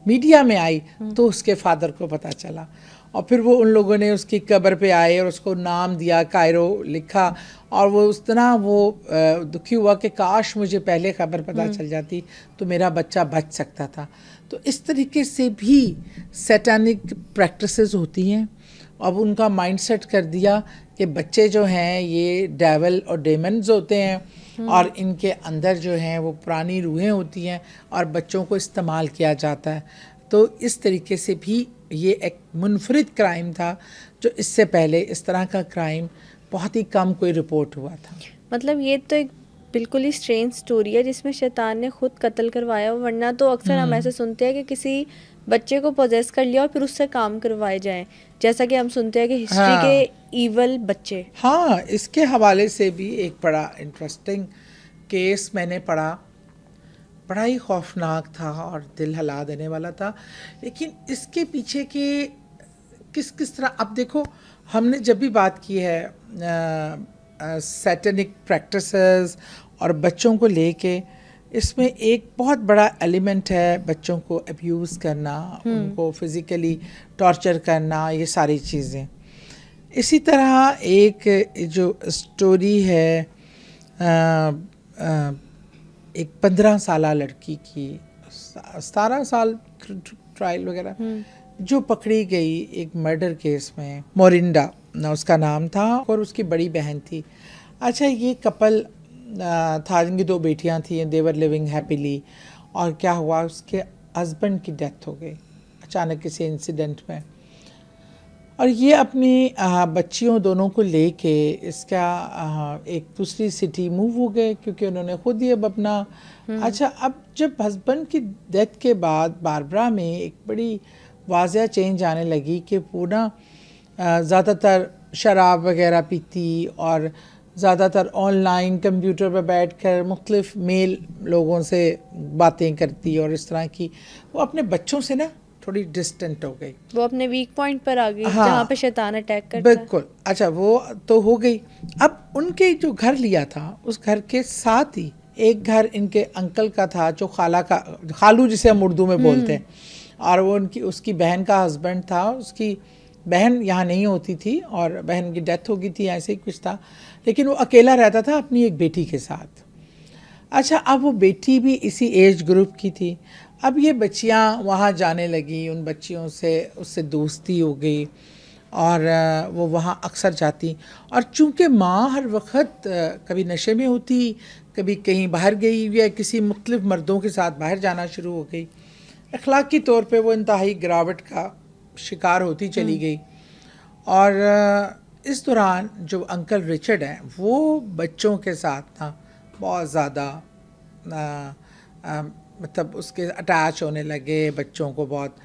मीडिया में आई तो उसके फादर को पता चला, और फिर वो उन लोगों ने उसकी कब्र पे आए और उसको नाम दिया, कायरो लिखा, और वो उस तरह वो दुखी हुआ कि काश मुझे पहले खबर पता चल जाती तो मेरा बच्चा बच सकता था। तो इस तरीके से भी सैटानिक प्रैक्टिसेस होती हैं। अब उनका माइंडसेट कर दिया कि बच्चे जो हैं ये डेविल और डेमन्स होते हैं, और इनके अंदर जो हैं वो पुरानी रूहें होती हैं और बच्चों को इस्तेमाल किया जाता है। तो इस तरीके से भी ये एक मुनफरिद क्राइम था, जो इससे पहले इस तरह का क्राइम बहुत ही कम कोई रिपोर्ट हुआ था। मतलब ये तो एक बिल्कुल ही स्ट्रेंज स्टोरी है जिसमें शैतान ने खुद कत्ल करवाया, वरना तो अक्सर हम ऐसे सुनते हैं कि किसी बच्चे को पोजेस कर लिया और फिर उससे काम करवाए जाएं, जैसा कि हम सुनते हैं कि हिस्ट्री के ईवल बच्चे। हाँ, इसके हवाले से भी एक बड़ा इंटरेस्टिंग केस मैंने पढ़ा, बड़ा ही खौफनाक था और दिल हिला देने वाला था। लेकिन इसके पीछे के किस तरह, अब देखो, हमने जब भी बात की है सैटेनिक प्रैक्टिसेस और बच्चों को लेके, इसमें एक बहुत बड़ा एलिमेंट है बच्चों को अब्यूज़ करना, उनको फिज़िकली टॉर्चर करना, ये सारी चीज़ें। इसी तरह एक जो स्टोरी है एक 15 साला लड़की की, 17 साल ट्रायल वगैरह, जो पकड़ी गई एक मर्डर केस में, मोरिंडा ना उसका नाम था, और उसकी बड़ी बहन थी। अच्छा, ये कपल था जिनकी 2 बेटियां थी, देवर लिविंग हैप्पीली, और क्या हुआ, उसके हस्बैंड की डेथ हो गई अचानक किसी इंसिडेंट में। और ये अपनी बच्चियों दोनों को लेके इसका एक दूसरी सिटी मूव हो गए, क्योंकि उन्होंने खुद ही अब अपना अच्छा, अब जब हस्बैंड की डेथ के बाद बारबरा में एक बड़ी वाज़ह चेंज आने लगी कि पूरा ज़्यादातर शराब वगैरह पीती और ज़्यादातर ऑनलाइन कंप्यूटर पर बैठकर मुख्तलिफ मेल लोगों से बातें करती, और इस तरह की वो अपने बच्चों से ना थोड़ी डिस्टेंट हो गई, वो अपने वीक पॉइंट पर आ गई। हाँ, जहाँ पे शैतान अटैक करता है। बिल्कुल। अच्छा, वो तो हो गई। अब उनके जो घर लिया था, उस घर के साथ ही एक घर इनके अंकल का था, जो खालू जिसे हम उर्दू में बोलते हैं, और वो उसकी बहन का हस्बैंड था। उसकी बहन यहाँ नहीं होती थी और बहन की डेथ हो गई थी, ऐसे ही कुछ था, लेकिन वो अकेला रहता था अपनी एक बेटी के साथ। अच्छा, अब वो बेटी भी इसी एज ग्रुप की थी। अब ये बच्चियाँ वहाँ जाने लगी, उन बच्चियों से उससे दोस्ती हो गई, और वो वहाँ अक्सर जाती। और चूँकि माँ हर वक्त कभी नशे में होती, कभी कहीं बाहर गई या किसी मुख्तलिफ मर्दों के साथ बाहर जाना शुरू हो गई, अखलाकी तौर पे वो इंतहाई गिरावट का शिकार होती चली गई। और इस दौरान जो अंकल रिचर्ड हैं वो बच्चों के साथ ना बहुत ज़्यादा मतलब उसके अटैच होने लगे बच्चों को बहुत।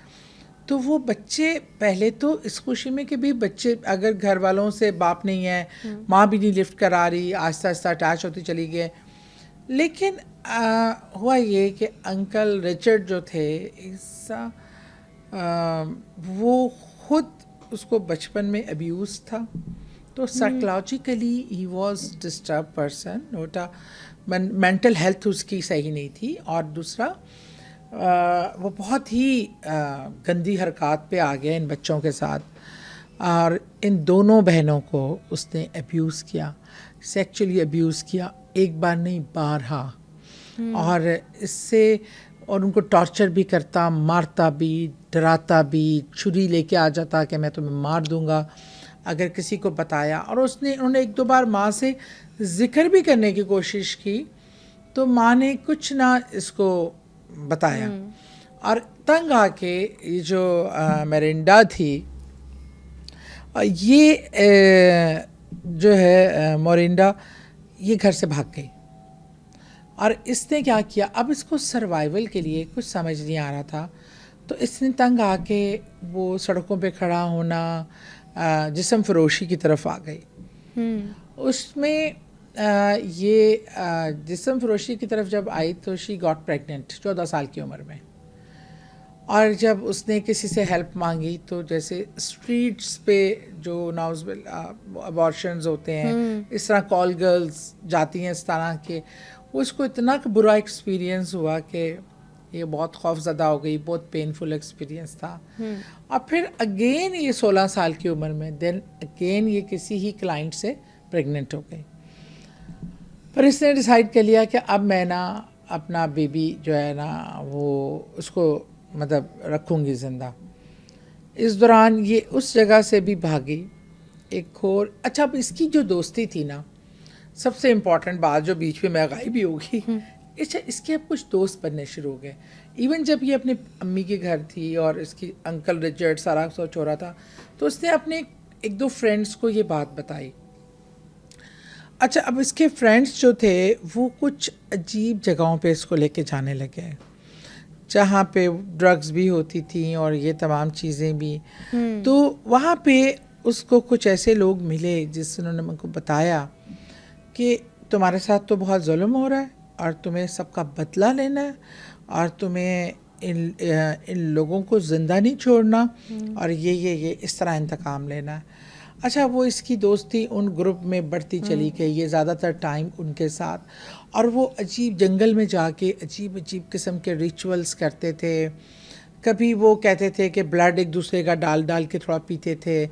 तो वो बच्चे पहले तो इस खुशी में कि भी बच्चे अगर घर वालों से बाप नहीं है, माँ भी नहीं लिफ्ट करा रही, आहिस्ता आहिस्ता अटैच होती चली गई। लेकिन हुआ ये कि अंकल रिचर्ड जो थे वो खुद उसको बचपन में अब्यूज़ था, तो psychologically he was disturb person, NOTA mental health उसकी सही नहीं थी। और दूसरा वो बहुत ही गंदी हरकत पे आ गया इन बच्चों के साथ। और इन दोनों बहनों को उसने अब्यूज़ किया, सेक्सुअली अब्यूज़ किया, एक बार नहीं बारहा। और इससे और उनको टॉर्चर भी करता, मारता भी, डराता भी, छुरी लेके आ जाता कि मैं तुम्हें मार दूंगा अगर किसी को बताया। और उन्होंने एक दो बार माँ से जिक्र भी करने की कोशिश की, तो माँ ने कुछ ना इसको बताया। और तंग आके ये जो मेरिंडा थी, ये जो है मोरिंडा, ये घर से भाग गई। और इसने क्या किया, अब इसको सर्वाइवल के लिए कुछ समझ नहीं आ रहा था, तो इसने तंग आके वो सड़कों पे खड़ा होना, जिस्म फरोशी की तरफ आ गई। उसमें ये जिस्म फरोशी की तरफ जब आई तो शी गॉट प्रेग्नेंट 14 साल की उम्र में। और जब उसने किसी से हेल्प मांगी तो जैसे स्ट्रीट्स पे जो नाउज़बिल अबॉर्शंस होते हैं, इस तरह कॉल गर्ल्स जाती हैं इस तरह के, उसको इतना बुरा एक्सपीरियंस हुआ कि ये बहुत खौफज़दा हो गई, बहुत पेनफुल एक्सपीरियंस था। और फिर अगेन ये 16 साल की उम्र में देन अगेन ये किसी ही क्लाइंट से प्रेग्नेंट हो गई। पर इसने डिसाइड कर लिया कि अब मैं ना अपना बेबी जो है ना वो उसको मतलब रखूँगी ज़िंदा। इस दौरान ये उस जगह से भी भागी एक और। अच्छा, अब इसकी जो दोस्ती थी ना, सबसे इम्पॉर्टेंट बात जो बीच में मैं गायब भी होगी, अच्छा इसके अब कुछ दोस्त बनने शुरू हो गए। इवन जब ये अपने अम्मी के घर थी और इसकी अंकल रिचर्ड सारा सोच हो रहा था, तो उसने अपने एक दो फ्रेंड्स को ये बात बताई। अच्छा, अब इसके फ्रेंड्स जो थे वो कुछ अजीब जगहों पे इसको लेके जाने लगे, जहाँ पे ड्रग्स भी होती थी और ये तमाम चीज़ें भी। तो वहाँ पे उसको कुछ ऐसे लोग मिले जिन्होंने मुझको बताया कि तुम्हारे साथ तो बहुत जुल्म हो रहा है और तुम्हें सबका बदला लेना है और तुम्हें इन लोगों को ज़िंदा नहीं छोड़ना और ये इस तरह इंतकाम लेना है। अच्छा, वो इसकी दोस्ती उन ग्रुप में बढ़ती चली गई, ये ज़्यादातर टाइम उनके साथ, और वो अजीब जंगल में जाके अजीब अजीब किस्म के रिचुअल्स करते थे। कभी वो कहते थे कि ब्लड एक दूसरे का डाल डाल के थोड़ा पीते थे,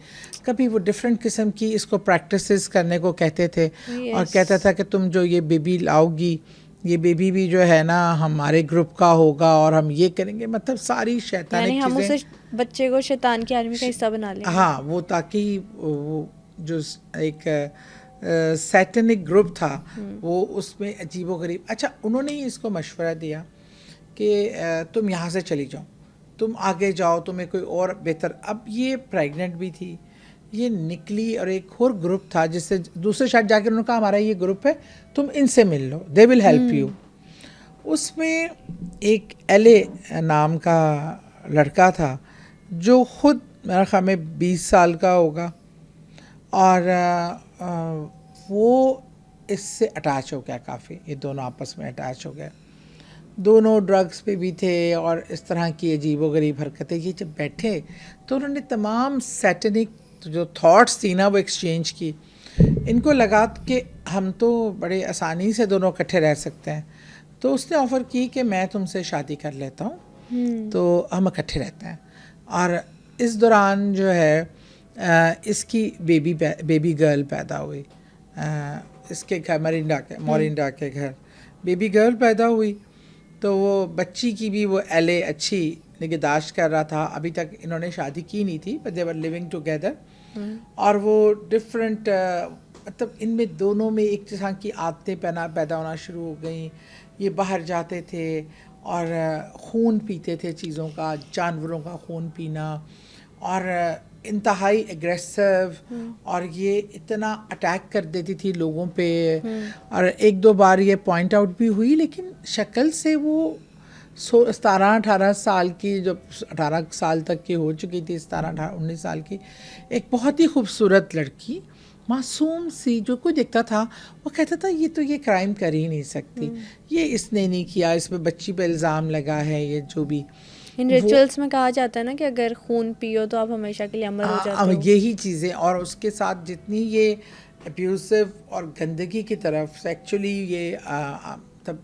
कभी वो डिफरेंट किस्म की इसको प्रैक्टिसेस करने को कहते थे। और कहता था कि तुम जो ये बेबी लाओगी, ये बेबी भी जो है ना हमारे ग्रुप का होगा और हम ये करेंगे, मतलब सारी शैतानी चीज़ें। हम उस बच्चे को शैतान की आर्मी का हिस्सा बना लें। हाँ, वो ताकि वो जो एक सैटनिक ग्रुप था वो उसमें अजीबोगरीब। अच्छा, उन्होंने ही इसको मशवरा दिया कि तुम यहाँ से चली जाओ, तुम आगे जाओ, तुम्हें कोई और बेहतर। अब ये प्रेग्नेंट भी थी, ये निकली और एक और ग्रुप था जिससे दूसरे शायद जाकर उन्होंने कहा हमारा ये ग्रुप है, तुम इनसे मिल लो, दे विल हेल्प यू। उसमें एक एले नाम का लड़का था जो ख़ुद मेरा ख्याल में 20 साल का होगा, और वो इससे अटैच हो गया काफ़ी, ये दोनों आपस में अटैच हो गए। दोनों ड्रग्स पे भी थे और इस तरह की अजीबोगरीब हरकतें। ये जब बैठे तो उन्होंने तमाम सैटनिक जो थॉट्स थी ना वो एक्सचेंज की। इनको लगा कि हम तो बड़े आसानी से दोनों इकट्ठे रह सकते हैं, तो उसने ऑफ़र की कि मैं तुमसे शादी कर लेता हूँ, तो हम इकट्ठे रहते हैं। और इस दौरान जो है इसकी बेबी गर्ल पैदा हुई, इसके घर मोरिंडा के घर बेबी गर्ल पैदा हुई। तो वो बच्ची की भी वो एले अच्छी निगहदाश्त कर रहा था। अभी तक इन्होंने शादी की नहीं थी, but they were living together. और वो डिफरेंट मतलब इनमें दोनों में एक तरह की आदतें पैदा होना शुरू हो गई। ये बाहर जाते थे और खून पीते थे चीज़ों का, जानवरों का खून पीना, और इंतहाई एग्रेसिव, और ये इतना अटैक कर देती थी लोगों पे। और एक दो बार ये पॉइंट आउट भी हुई, लेकिन शक्ल से वो 17-18 साल की, जब 18 साल तक की हो चुकी थी, 17-19 साल की, एक बहुत ही खूबसूरत लड़की, मासूम सी, जो कोई देखता था वो कहता था ये तो ये क्राइम कर ही नहीं सकती, ये इसने नहीं किया, इस पे बच्ची पे इल्ज़ाम लगा है, ये जो भी। इन रिचुअल्स में कहा जाता है ना कि अगर खून पियो तो आप हमेशा के लिए अमर हो जाते हो। यही चीज़ें, और उसके साथ जितनी ये अब्यूसिव और गंदगी की तरफ सेक्चुअली ये तब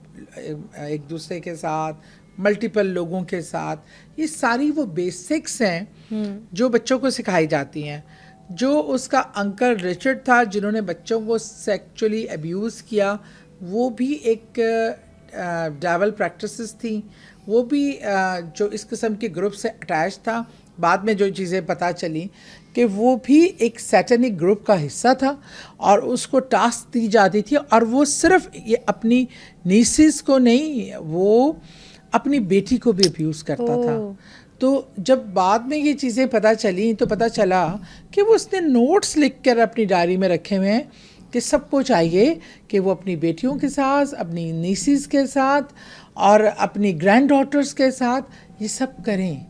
एक दूसरे के साथ, मल्टीपल लोगों के साथ, ये सारी वो बेसिक्स हैं जो बच्चों को सिखाई जाती हैं। जो उसका अंकल रिचर्ड था जिन्होंने बच्चों को सेक्चुअली अब्यूज़ किया, वो भी एक डेविल प्रैक्टिसेस थी, वो भी जो इस किस्म के ग्रुप से अटैच था। बाद में जो चीज़ें पता चली कि वो भी एक सैटेनिक ग्रुप का हिस्सा था, और उसको टास्क दी जाती थी, और वो सिर्फ ये अपनी नीसिस को नहीं, वो अपनी बेटी को भी अब्यूज़ करता था। तो जब बाद में ये चीज़ें पता चली तो पता चला कि वो उसने नोट्स लिख कर अपनी डायरी में रखे हुए हैं कि सबको चाहिए कि वो अपनी बेटियों के साथ, अपनी नीसीज़ के साथ और अपनी ग्रैंड डॉटर्स के साथ ये सब करें।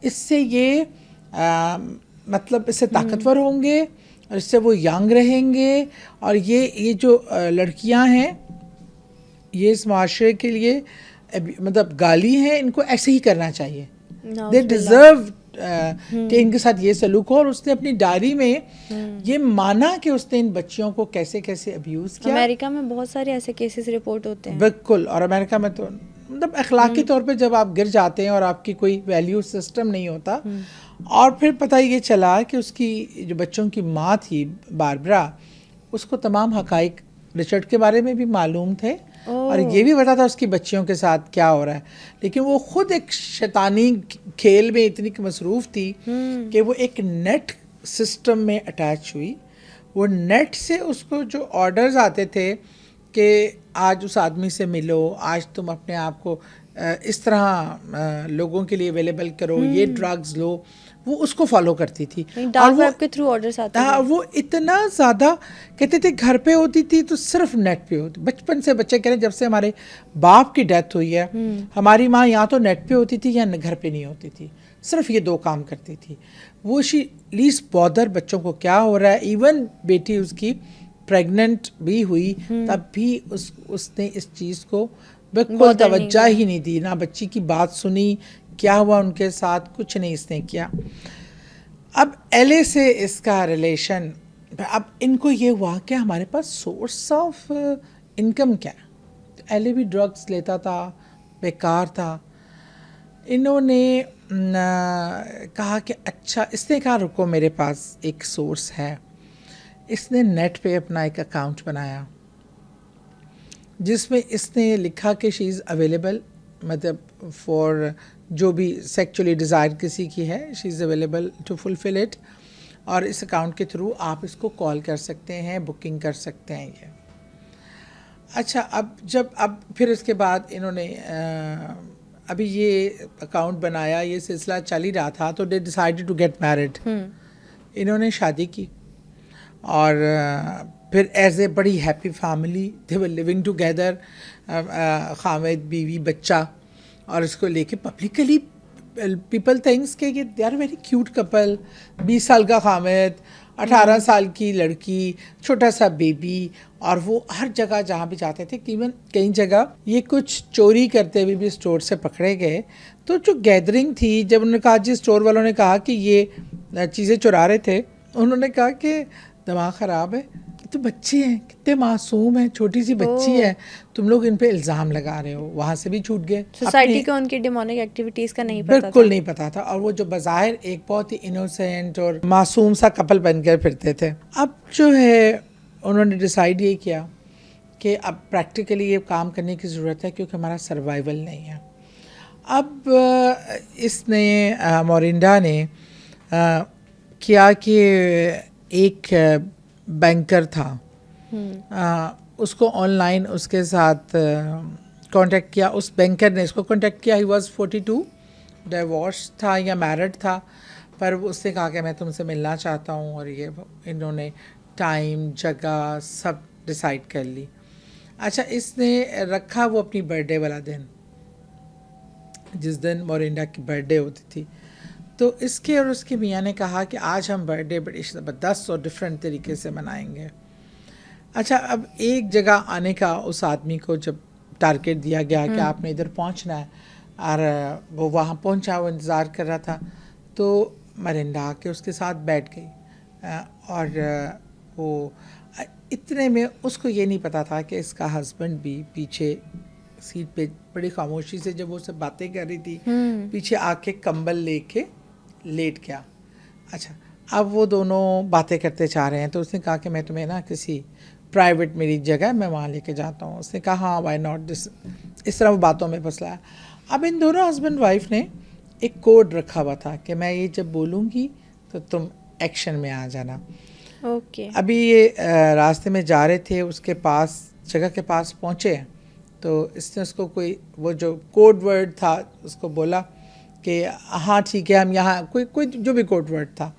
इससे ये मतलब इससे ताकतवर होंगे, और इससे वो यंग रहेंगे, और ये जो लड़कियां हैं ये इस माशरे के लिए मतलब गाली हैं, इनको ऐसे ही करना चाहिए, दे डिज़र्व कि इनके साथ ये सलूक हो। और उसने अपनी डायरी में ये माना कि उसने इन बच्चियों को कैसे कैसे अब्यूज़ किया। अमेरिका में बहुत सारे ऐसे केसेस रिपोर्ट होते हैं। बिल्कुल, और अमेरिका में तो मतलब अखलाकी तौर पे जब आप गिर जाते हैं और आपकी कोई वैल्यू सिस्टम नहीं होता। और फिर पता ये चला कि उसकी जो बच्चों की माँ थी बारबरा, उसको तमाम हकाइक रिचर्ड के बारे में भी मालूम थे, और ये भी पता था उसकी बच्चियों के साथ क्या हो रहा है, लेकिन वो खुद एक शैतानी खेल में इतनी मसरूफ़ थी कि वो एक नेट सिस्टम में अटैच हुई। वो नेट से उसको जो ऑर्डर्स आते थे कि आज उस आदमी से मिलो, आज तुम अपने आप को इस तरह लोगों के लिए अवेलेबल करो, ये ड्रग्स लो, वो उसको फॉलो करती थी। और वो आपके थ्रू ऑर्डर्स आते थे। वो इतना ज़्यादा कहते थे, घर पे होती थी तो सिर्फ नेट पे होती। बचपन से बच्चे कह रहे जब से हमारे बाप की डेथ हुई है, हमारी माँ या तो नेट पे होती थी या घर पे नहीं होती थी, सिर्फ ये दो काम करती थी। वो शी लीस्ट बॉदर बच्चों को क्या हो रहा है। इवन बेटी उसकी प्रेग्नेंट भी हुई तब भी उसने इस चीज़ को बिल्कुल तवज्जो ही नहीं दी, ना बच्ची की बात सुनी, क्या हुआ उनके साथ, कुछ नहीं इसने किया। अब एले से इसका रिलेशन, अब इनको ये हुआ कि हमारे पास सोर्स ऑफ इनकम क्या है। एले भी ड्रग्स लेता था, बेकार था। इन्होंने कहा कि अच्छा, इसने कहा रुको मेरे पास एक सोर्स है। इसने नेट पे अपना एक अकाउंट बनाया जिसमें इसने लिखा कि शी इज़ अवेलेबल, मतलब फॉर जो भी सेक्चुअली डिज़ायर किसी की है, she is available to fulfil it. और इस अकाउंट के थ्रू आप इसको कॉल कर सकते हैं, बुकिंग कर सकते हैं ये। अच्छा, अब फिर इसके बाद इन्होंने अभी ये अकाउंट बनाया, ये सिलसिला चल ही रहा था, तो they decided to get married. इन्होंने शादी की, और फिर एज ए बड़ी happy family they were living together, Khamid, बीवी, बच्चा, और इसको लेके पब्लिकली पीपल थिंक्स के they are very cute couple. 20 साल का खामिद, 18 साल की लड़की, छोटा सा बेबी, और वो हर जगह जहाँ भी जाते थे, इवन कई जगह ये कुछ चोरी करते हुए भी स्टोर से पकड़े गए। तो जो गैदरिंग थी, जब उन्होंने कहा, जिस स्टोर वालों ने कहा कि ये चीज़ें चुरा रहे थे, उन्होंने कहा कि दिमाग ख़राब है, तो बच्चे हैं, कितने मासूम हैं, छोटी सी बच्ची है, तुम लोग इन पे इल्ज़ाम लगा रहे हो। वहाँ से भी छूट गए। सोसाइटी को उनकी डिमोनिक एक्टिविटीज़ का नहीं पता था। बिल्कुल नहीं पता था। और वो जो बज़ाहिर एक बहुत ही इनोसेंट और मासूम सा कपल बनकर फिरते थे। अब जो है उन्होंने डिसाइड ये किया कि अब प्रैक्टिकली ये काम करने की ज़रूरत है, क्योंकि हमारा सर्वाइवल नहीं है। अब इसने मोरिंडा ने किया कि एक बैंकर था, उसको ऑनलाइन उसके साथ कांटेक्ट किया। उस बैंकर ने इसको कांटेक्ट किया। ही वाज 42, डिवोर्स था या मैरिड था, पर उसने कहा कि मैं तुमसे मिलना चाहता हूँ, और ये इन्होंने टाइम जगह सब डिसाइड कर ली। अच्छा, इसने रखा वो अपनी बर्थडे वाला दिन, जिस दिन मोरिंडा की बर्थडे होती थी। तो इसके और उसके मियाँ ने कहा कि आज हम बर्थडे बड़ी ज़बरदस्त और डिफरेंट तरीके से मनाएंगे। अच्छा, अब एक जगह आने का उस आदमी को जब टारगेट दिया गया कि आपने इधर पहुंचना है, और वो वहाँ पहुंचा, वो इंतज़ार कर रहा था, तो मरिंडा आके उसके साथ बैठ गई। और वो इतने में उसको ये नहीं पता था कि इसका हस्बैंड भी पीछे सीट पे बड़ी खामोशी से, जब वो सब बातें कर रही थी, पीछे आके कंबल लेके लेट गया। अच्छा, अब वो दोनों बातें करते जा रहे हैं, तो उसने कहा कि मैं तुम्हें ना किसी प्राइवेट मेरी जगह मैं वहाँ लेके जाता हूँ। उसने कहा हाँ, वाई नॉट, दिस, इस तरह वो बातों में फंसलाया। अब इन दोनों हस्बैंड वाइफ ने एक कोड रखा हुआ था कि मैं ये जब बोलूँगी तो तुम एक्शन में आ जाना। ओके। अभी ये रास्ते में जा रहे थे, उसके पास जगह के पास पहुँचे, तो इसने उसको कोई वो जो कोड वर्ड था उसको बोला कि हाँ ठीक है हम यहाँ, कोई जो भी कोड वर्ड था,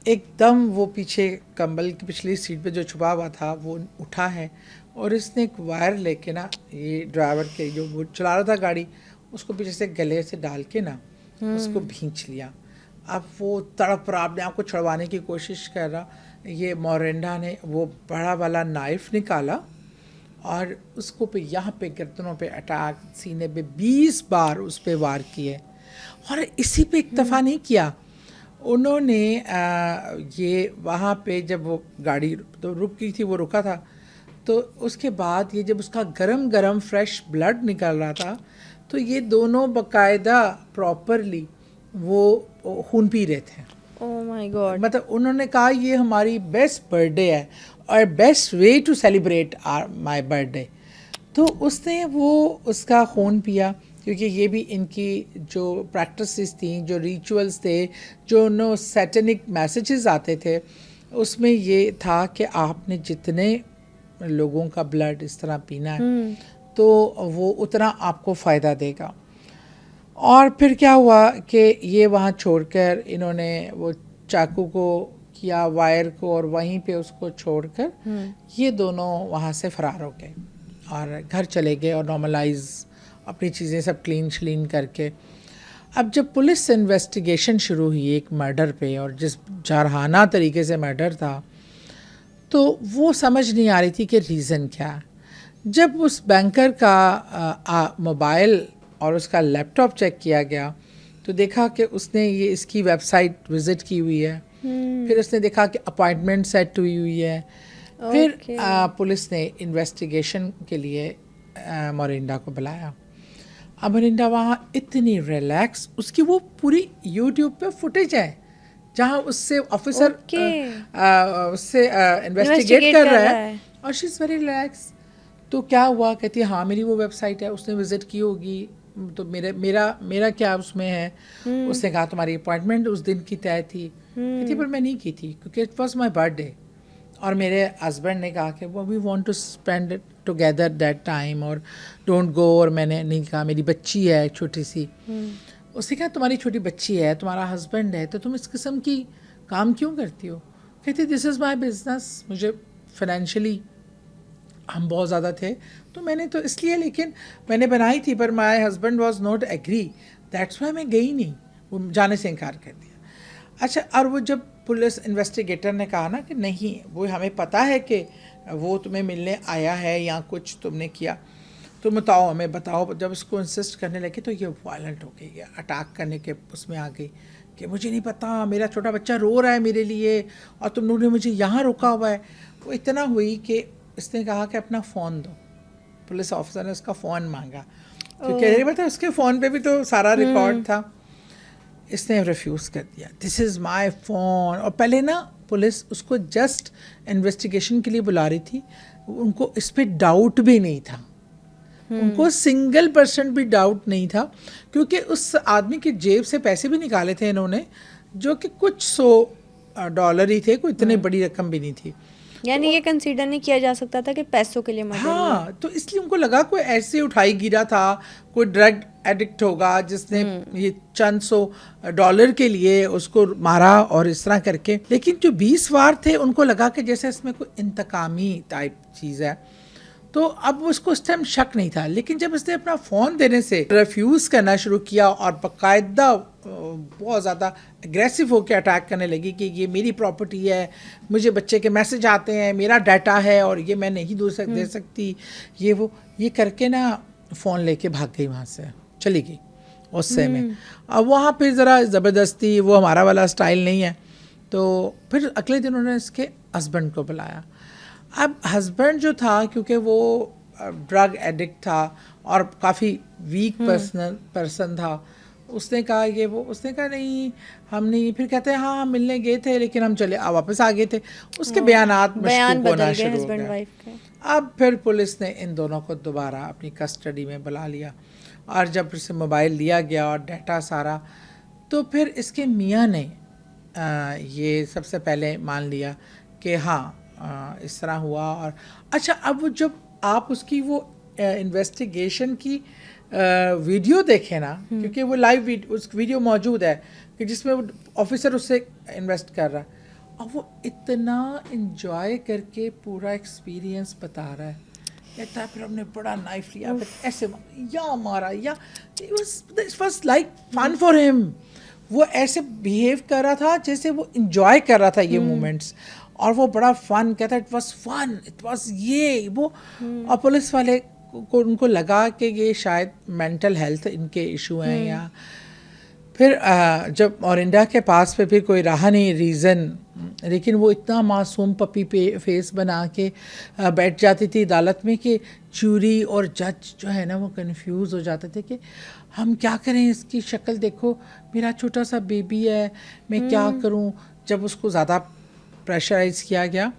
एकदम वो पीछे कंबल की पिछली सीट पे जो छुपा हुआ था वो उठा है, और इसने एक वायर लेके ना, ये ड्राइवर के जो वो चला रहा था गाड़ी, उसको पीछे से गले से डाल के ना उसको भींच लिया। अब वो तड़प रहा, अपने आप को छुड़वाने की कोशिश कर रहा। ये मोरिंडा ने वो बड़ा वाला नाइफ निकाला और उसको पे यहाँ पे गर्दनों पे अटैक, सीने पे 20 बार उस पे वार किए। और इसी पे इक्तफा नहीं किया, उन्होंने ये वहाँ पे जब वो गाड़ी तो रुक गई थी, वो रुका था, तो उसके बाद ये जब उसका गरम गरम फ्रेश ब्लड निकल रहा था, तो ये दोनों बाकायदा प्रॉपरली वो खून पी रहे थे। Oh my God. मतलब उन्होंने कहा ये हमारी बेस्ट बर्थडे है और best way to celebrate my birthday. तो उसने वो उसका खून पिया, क्योंकि ये भी इनकी जो प्रैक्टिसेस थी, जो रिचुअल्स थे, जो नो सैटेनिक मैसेजेस आते थे, उसमें ये था कि आपने जितने लोगों का ब्लड इस तरह पीना है तो वो उतना आपको फ़ायदा देगा। और फिर क्या हुआ कि ये वहाँ छोड़कर इन्होंने वो चाकू को किया, वायर को, और वहीं पे उसको छोड़कर ये दोनों वहाँ से फरार हो गए और घर चले गए और नॉर्मलाइज अपनी चीज़ें सब क्लीन श्लीन करके। अब जब पुलिस इन्वेस्टिगेशन शुरू हुई एक मर्डर पे, और जिस जारहाना तरीके से मर्डर था, तो वो समझ नहीं आ रही थी कि रीज़न क्या है। जब उस बैंकर का मोबाइल और उसका लैपटॉप चेक किया गया, तो देखा कि उसने ये इसकी वेबसाइट विज़िट की हुई है। फिर उसने देखा कि अपॉइंटमेंट सेट हुई है। फिर पुलिस ने इन्वेस्टिगेशन के लिए मोरिंडा को बुलाया। अब मोरिंडा वहाँ इतनी रिलैक्स, उसकी वो पूरी यूट्यूब पे फुटेज है जहाँ उससे ऑफिसर उससे इन्वेस्टिगेट कर रहा है, और शी इज़ वेरी रिलैक्स। तो क्या हुआ, कहती है हाँ मेरी वो वेबसाइट है, उसने विज़िट की होगी, तो मेरा क्या उसमें है। उसने कहा तुम्हारी अपॉइंटमेंट उस दिन की तय थी। कहती पर मैं नहीं की थी क्योंकि इट वॉज माई बर्थडे, और मेरे हस्बैंड ने कहा कि वो we want to spend together that time और डोंट गो। और मैंने नहीं कहा, मेरी बच्ची है छोटी सी। उसने कहा तुम्हारी छोटी बच्ची है, तुम्हारा हस्बैंड है, तो तुम इस किस्म की काम क्यों करती हो। कहती दिस इज़ माई बिजनेस, मुझे फाइनेंशियली हम बहुत ज़्यादा थे तो मैंने तो इसलिए, लेकिन मैंने बनाई थी, पर my husband was not agree, that's why मैं गई नहीं, वो जाने से इनकार कर दिया। अच्छा, और वो जब पुलिस इन्वेस्टिगेटर ने कहा ना कि नहीं वो हमें पता है कि वो तुम्हें मिलने आया है या कुछ तुमने किया, तो बताओ हमें बताओ। जब उसको इंसिस्ट करने लगे तो ये वायलेंट हो गई, अटैक करने के उसमें आ गई कि मुझे नहीं पता, मेरा छोटा बच्चा रो रहा है मेरे लिए और तुम लोगों ने मुझे यहाँ रोका हुआ है। वो इतना हुई कि इसने कहा कि अपना फ़ोन दो। पुलिस ऑफिसर ने उसका फ़ोन मांगा, क्योंकि नहीं पता उसके फ़ोन पे भी तो सारा रिकॉर्ड था। इसने रिफ्यूज़ कर दिया, दिस इज़ माई फ़ोन। और पहले ना पुलिस उसको जस्ट इन्वेस्टिगेशन के लिए बुला रही थी, उनको इस पर डाउट भी नहीं था, उनको सिंगल% भी डाउट नहीं था, क्योंकि उस आदमी की जेब से पैसे भी निकाले थे इन्होंने, जो कि कुछ डॉलर ही थे, कोई इतनी बड़ी रकम भी नहीं थी। यानी ये कंसीडर नहीं किया जा सकता था कि पैसों के लिए मर्डर हुआ। हाँ, तो इसलिए उनको लगा कोई ऐसे उठाई गिरा था, कोई ड्रग एडिक्ट होगा जिसने ये चंद सौ डॉलर के लिए उसको मारा और इस तरह करके। लेकिन जो 20 वार थे उनको लगा कि जैसे इसमें कोई इंतकामी टाइप चीज़ है, तो अब उसको उस टाइम शक नहीं था। लेकिन जब उसने अपना फ़ोन देने से रिफ्यूज़ करना शुरू किया और बाकायदा बहुत ज़्यादा एग्रेसिव होकर अटैक करने लगी कि ये मेरी प्रॉपर्टी है, मुझे बच्चे के मैसेज आते हैं, मेरा डाटा है और ये मैं नहीं दे सकती, ये वो, ये करके ना फ़ोन लेके भाग गई, वहाँ से चली गई गुस्से में। अब वहाँ पे ज़रा ज़बरदस्ती, वो हमारा वाला स्टाइल नहीं है। तो फिर अगले दिन उन्होंने इसके हस्बैंड को बुलाया। अब हस्बैंड जो था, क्योंकि वो ड्रग एडिक्ट था और काफ़ी वीक पर्सन था, उसने कहा ये वो, उसने कहा नहीं हम नहीं। फिर कहते हैं हाँ हम मिलने गए थे लेकिन हम चले वापस आ गए थे। उसके बयान मशकूक होना शुरू हो गए। अब फिर पुलिस ने इन दोनों को दोबारा अपनी कस्टडी में बुला लिया और जब उसे मोबाइल दिया गया और डाटा सारा, तो फिर इसके मियाँ ने ये सबसे पहले मान लिया कि हाँ इस तरह हुआ। और अच्छा, अब जब आप उसकी वो इन्वेस्टिगेशन की वीडियो देखें ना, क्योंकि वो लाइव उस वीडियो मौजूद है कि जिसमें वो ऑफिसर उससे इन्वेस्ट कर रहा है और वो इतना इंजॉय करके पूरा एक्सपीरियंस बता रहा है। कहता है फिर हमने बड़ा नाइफ लिया, फिर ऐसे या मारा, या it was like fun for him. वो ऐसे बिहेव कर रहा था जैसे वो इंजॉय कर रहा था ये मोमेंट्स, और वो बड़ा फन कहता है, it was fun, it was ये वो। और पुलिस वाले को उनको लगा कि ये शायद मेंटल हेल्थ इनके इशू हैं या फिर जब औरिंदा के पास पे फिर कोई रहा नहीं रीज़न, लेकिन वो इतना मासूम पपी पे फेस बना के बैठ जाती थी अदालत में कि जूरी और जज जो है ना वो कंफ्यूज हो जाते थे कि हम क्या करें, इसकी शक्ल देखो, मेरा छोटा सा बेबी है, मैं क्या करूं। जब उसको ज़्यादा प्रेशराइज किया गया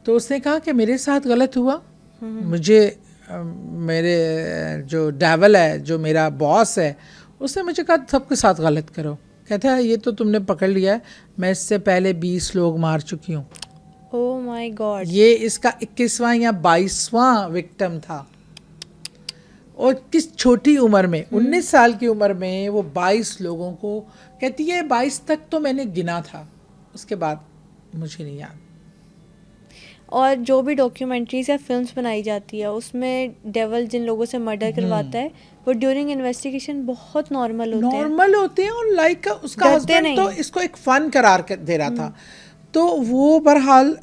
तो उसने कहा कि मेरे साथ गलत हुआ, मुझे मेरे जो डेवल है, जो मेरा बॉस है, उसने मुझे कहा सबके साथ गलत करो। कहता है ये तो तुमने पकड़ लिया है, मैं इससे पहले 20 लोग मार चुकी हूँ। ओह माय गॉड। ये इसका 21वां या 22वां विक्टिम था और किस छोटी उम्र में, 19 साल की उम्र में वो 22 लोगों को, कहती है 22 तक तो मैंने गिना था, उसके बाद मुझे नहीं याद। और जो भी डॉक्यूमेंट्रीज या फिल्म्स बनाई जाती है उसमें डेवल जिन लोगों से मर्डर करवाता है वो ड्यूरिंग इन्वेस्टिगेशन बहुत नॉर्मल होते हैं और लाइक उसका हस्बैंड तो इसको एक फन करार दे रहा था। तो वो बहरहाल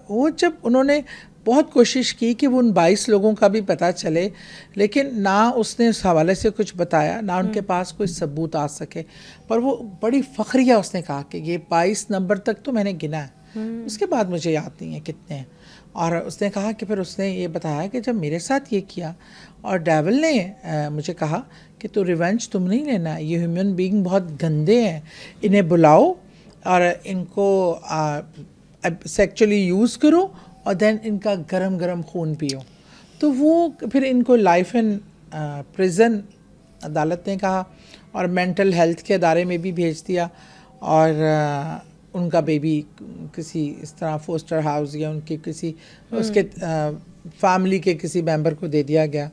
वो जब उन्होंने बहुत कोशिश की कि वो उन 22 लोगों का भी पता चले, लेकिन ना उसने उस हवाले से कुछ बताया, ना उनके पास कोई सबूत आ सके। पर वो बड़ी फखरिया उसने कहा कि ये 22 नंबर तक तो मैंने गिना है, उसके बाद मुझे याद नहीं है कितने हैं। और उसने कहा कि फिर उसने ये बताया कि जब मेरे साथ ये किया और डेविल ने मुझे कहा कि तो रिवेंज तुम नहीं लेना, ये ह्यूमन बीइंग बहुत गंदे हैं, इन्हें बुलाओ और इनको सेक्चुअली यूज़ करो और देन इनका गरम गरम खून पियो। तो वो फिर इनको लाइफ इन प्रिजन अदालत ने कहा और मेंटल हेल्थ के अदारे में भी भेज दिया और उनका बेबी किसी इस तरह फोस्टर हाउस या उनके किसी उसके फैमिली के किसी मेंबर को दे दिया गया।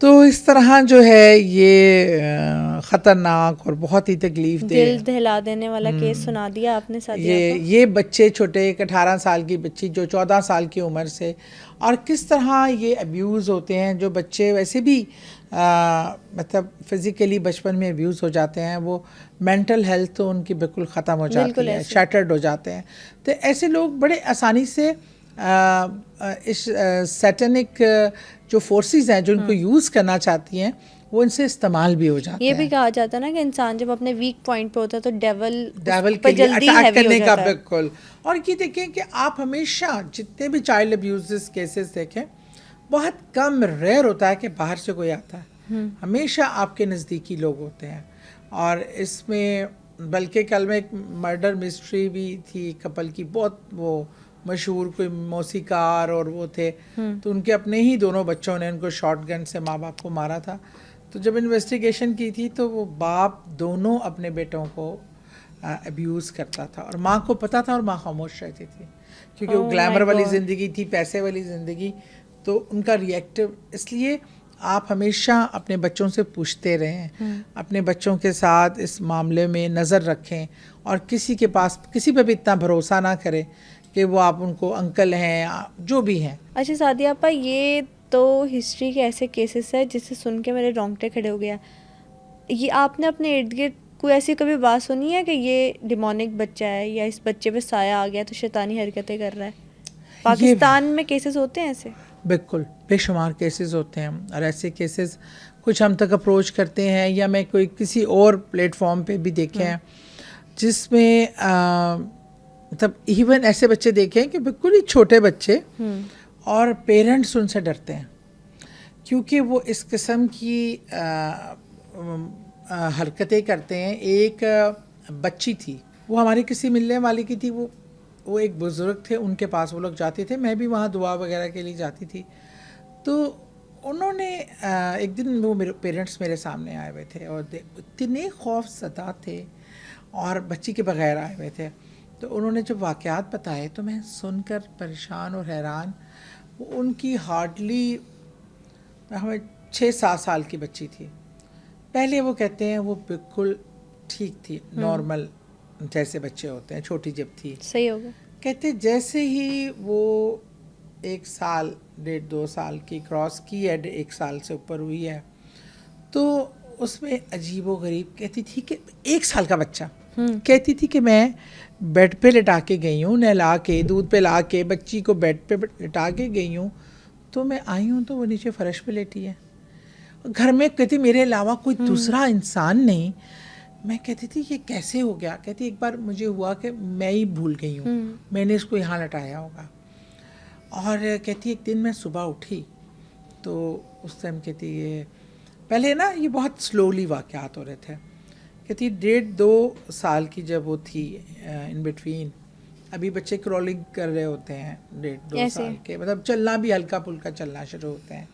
तो इस तरह जो है ये ख़तरनाक और बहुत ही तकलीफ दे, दिल दहला देने वाला केस सुना दिया आपने सादिया को। ये बच्चे छोटे, एक 18 साल की बच्ची जो 14 साल की उम्र से, और किस तरह ये अब्यूज़ होते हैं। जो बच्चे वैसे भी मतलब फ़िज़िकली बचपन में अब्यूज़ हो जाते हैं, वो मेंटल हेल्थ तो उनकी बिल्कुल ख़त्म हो जाती है, शैटर्ड हो जाते हैं। तो ऐसे लोग बड़े आसानी से इस सैटेनिक जो फोर्सेस हैं जो उनको यूज़ करना चाहती हैं वो इनसे इस्तेमाल भी हो जाते हैं। ये भी कहा जाता है ना कि इंसान जब अपने वीक पॉइंट पे होता है तो डेवल के लिए अटैक करने का बिल्कुल। और ये देखें कि आप हमेशा जितने भी चाइल्ड अब्यूज़ केसेस देखें, बहुत कम रेयर होता है कि बाहर से कोई आता है, हमेशा आपके नज़दीकी लोग होते हैं। और इसमें बल्कि कल में एक मर्डर मिस्ट्री भी थी कपल की, बहुत वो मशहूर कोई मौसीकार और वो थे, तो उनके अपने ही दोनों बच्चों ने उनको शॉटगन से माँ बाप को मारा था। तो जब इन्वेस्टिगेशन की थी तो वो बाप दोनों अपने बेटों को अब्यूज़ करता था, और माँ को पता था और माँ खामोश रहती थी, क्योंकि वो ग्लैमर वाली ज़िंदगी थी, पैसे वाली ज़िंदगी, तो उनका रिएक्टिव। इसलिए आप हमेशा अपने बच्चों से पूछते रहें, अपने बच्चों के साथ इस मामले में नज़र रखें, और किसी के पास किसी पे भी इतना भरोसा ना करें कि वो आप उनको अंकल हैं, जो भी हैं। अच्छा सादिया आपा, ये तो हिस्ट्री के ऐसे केसेस है जिसे सुन के मेरे रोंगटे खड़े हो गया। ये आपने अपने इर्द गिर्द कोई ऐसी कभी बात सुनी है कि ये डिमोनिक बच्चा है या इस बच्चे पे साया आ गया तो शैतानी हरकतें कर रहा है? पाकिस्तान में केसेस होते हैं ऐसे? बिल्कुल बेशुमार केसेस होते हैं, और ऐसे केसेस कुछ हम तक अप्रोच करते हैं, या मैं कोई किसी और प्लेटफॉर्म पे भी देखे हैं जिसमें मतलब इवन ऐसे बच्चे देखे हैं कि बिल्कुल ही छोटे बच्चे, और पेरेंट्स उनसे डरते हैं क्योंकि वो इस किस्म की हरकतें करते हैं। एक बच्ची थी, वो हमारी किसी मिलने वाली की थी, वो एक बुज़ुर्ग थे, उनके पास वो लोग जाते थे, मैं भी वहाँ दुआ वगैरह के लिए जाती थी। तो उन्होंने एक दिन वो मेरे पेरेंट्स मेरे सामने आए हुए थे, और इतने खौफज़दा थे और बच्ची के बगैर आए हुए थे। तो उन्होंने जब वाक़यात बताए तो मैं सुनकर परेशान और हैरान। वो उनकी हार्डली हमें 6-7 साल की बच्ची थी। पहले वो कहते हैं वो बिल्कुल ठीक थी, नॉर्मल जैसे बच्चे होते हैं, छोटी जब थी। सही होगा। कहते जैसे ही वो 1 साल 1.5-2 साल की क्रॉस की है, 1 साल से ऊपर हुई है, तो उसमें अजीबो गरीब कहती थी कि 1 साल का बच्चा कहती थी कि मैं बेड पे लिटा के गई हूँ, नहला के दूध पिला के बच्ची को बेड पे लिटा के गई हूँ, तो मैं आई हूँ तो वो नीचे फर्श पे लेटी है। घर में कहती मेरे अलावा कोई दूसरा इंसान नहीं। मैं कहती थी ये कैसे हो गया? कहती एक बार मुझे हुआ कि मैं ही भूल गई हूँ, मैंने इसको यहाँ लटाया होगा। और कहती एक दिन मैं सुबह उठी तो उस टाइम कहती ये पहले ना ये बहुत स्लोली वाक़यात हो रहे थे। कहती 1.5-2 साल की जब वो थी, इन बिटवीन, अभी बच्चे क्रॉलिंग कर रहे होते हैं 1.5-2 साल के, मतलब चलना भी हल्का फुल्का चलना शुरू होते हैं।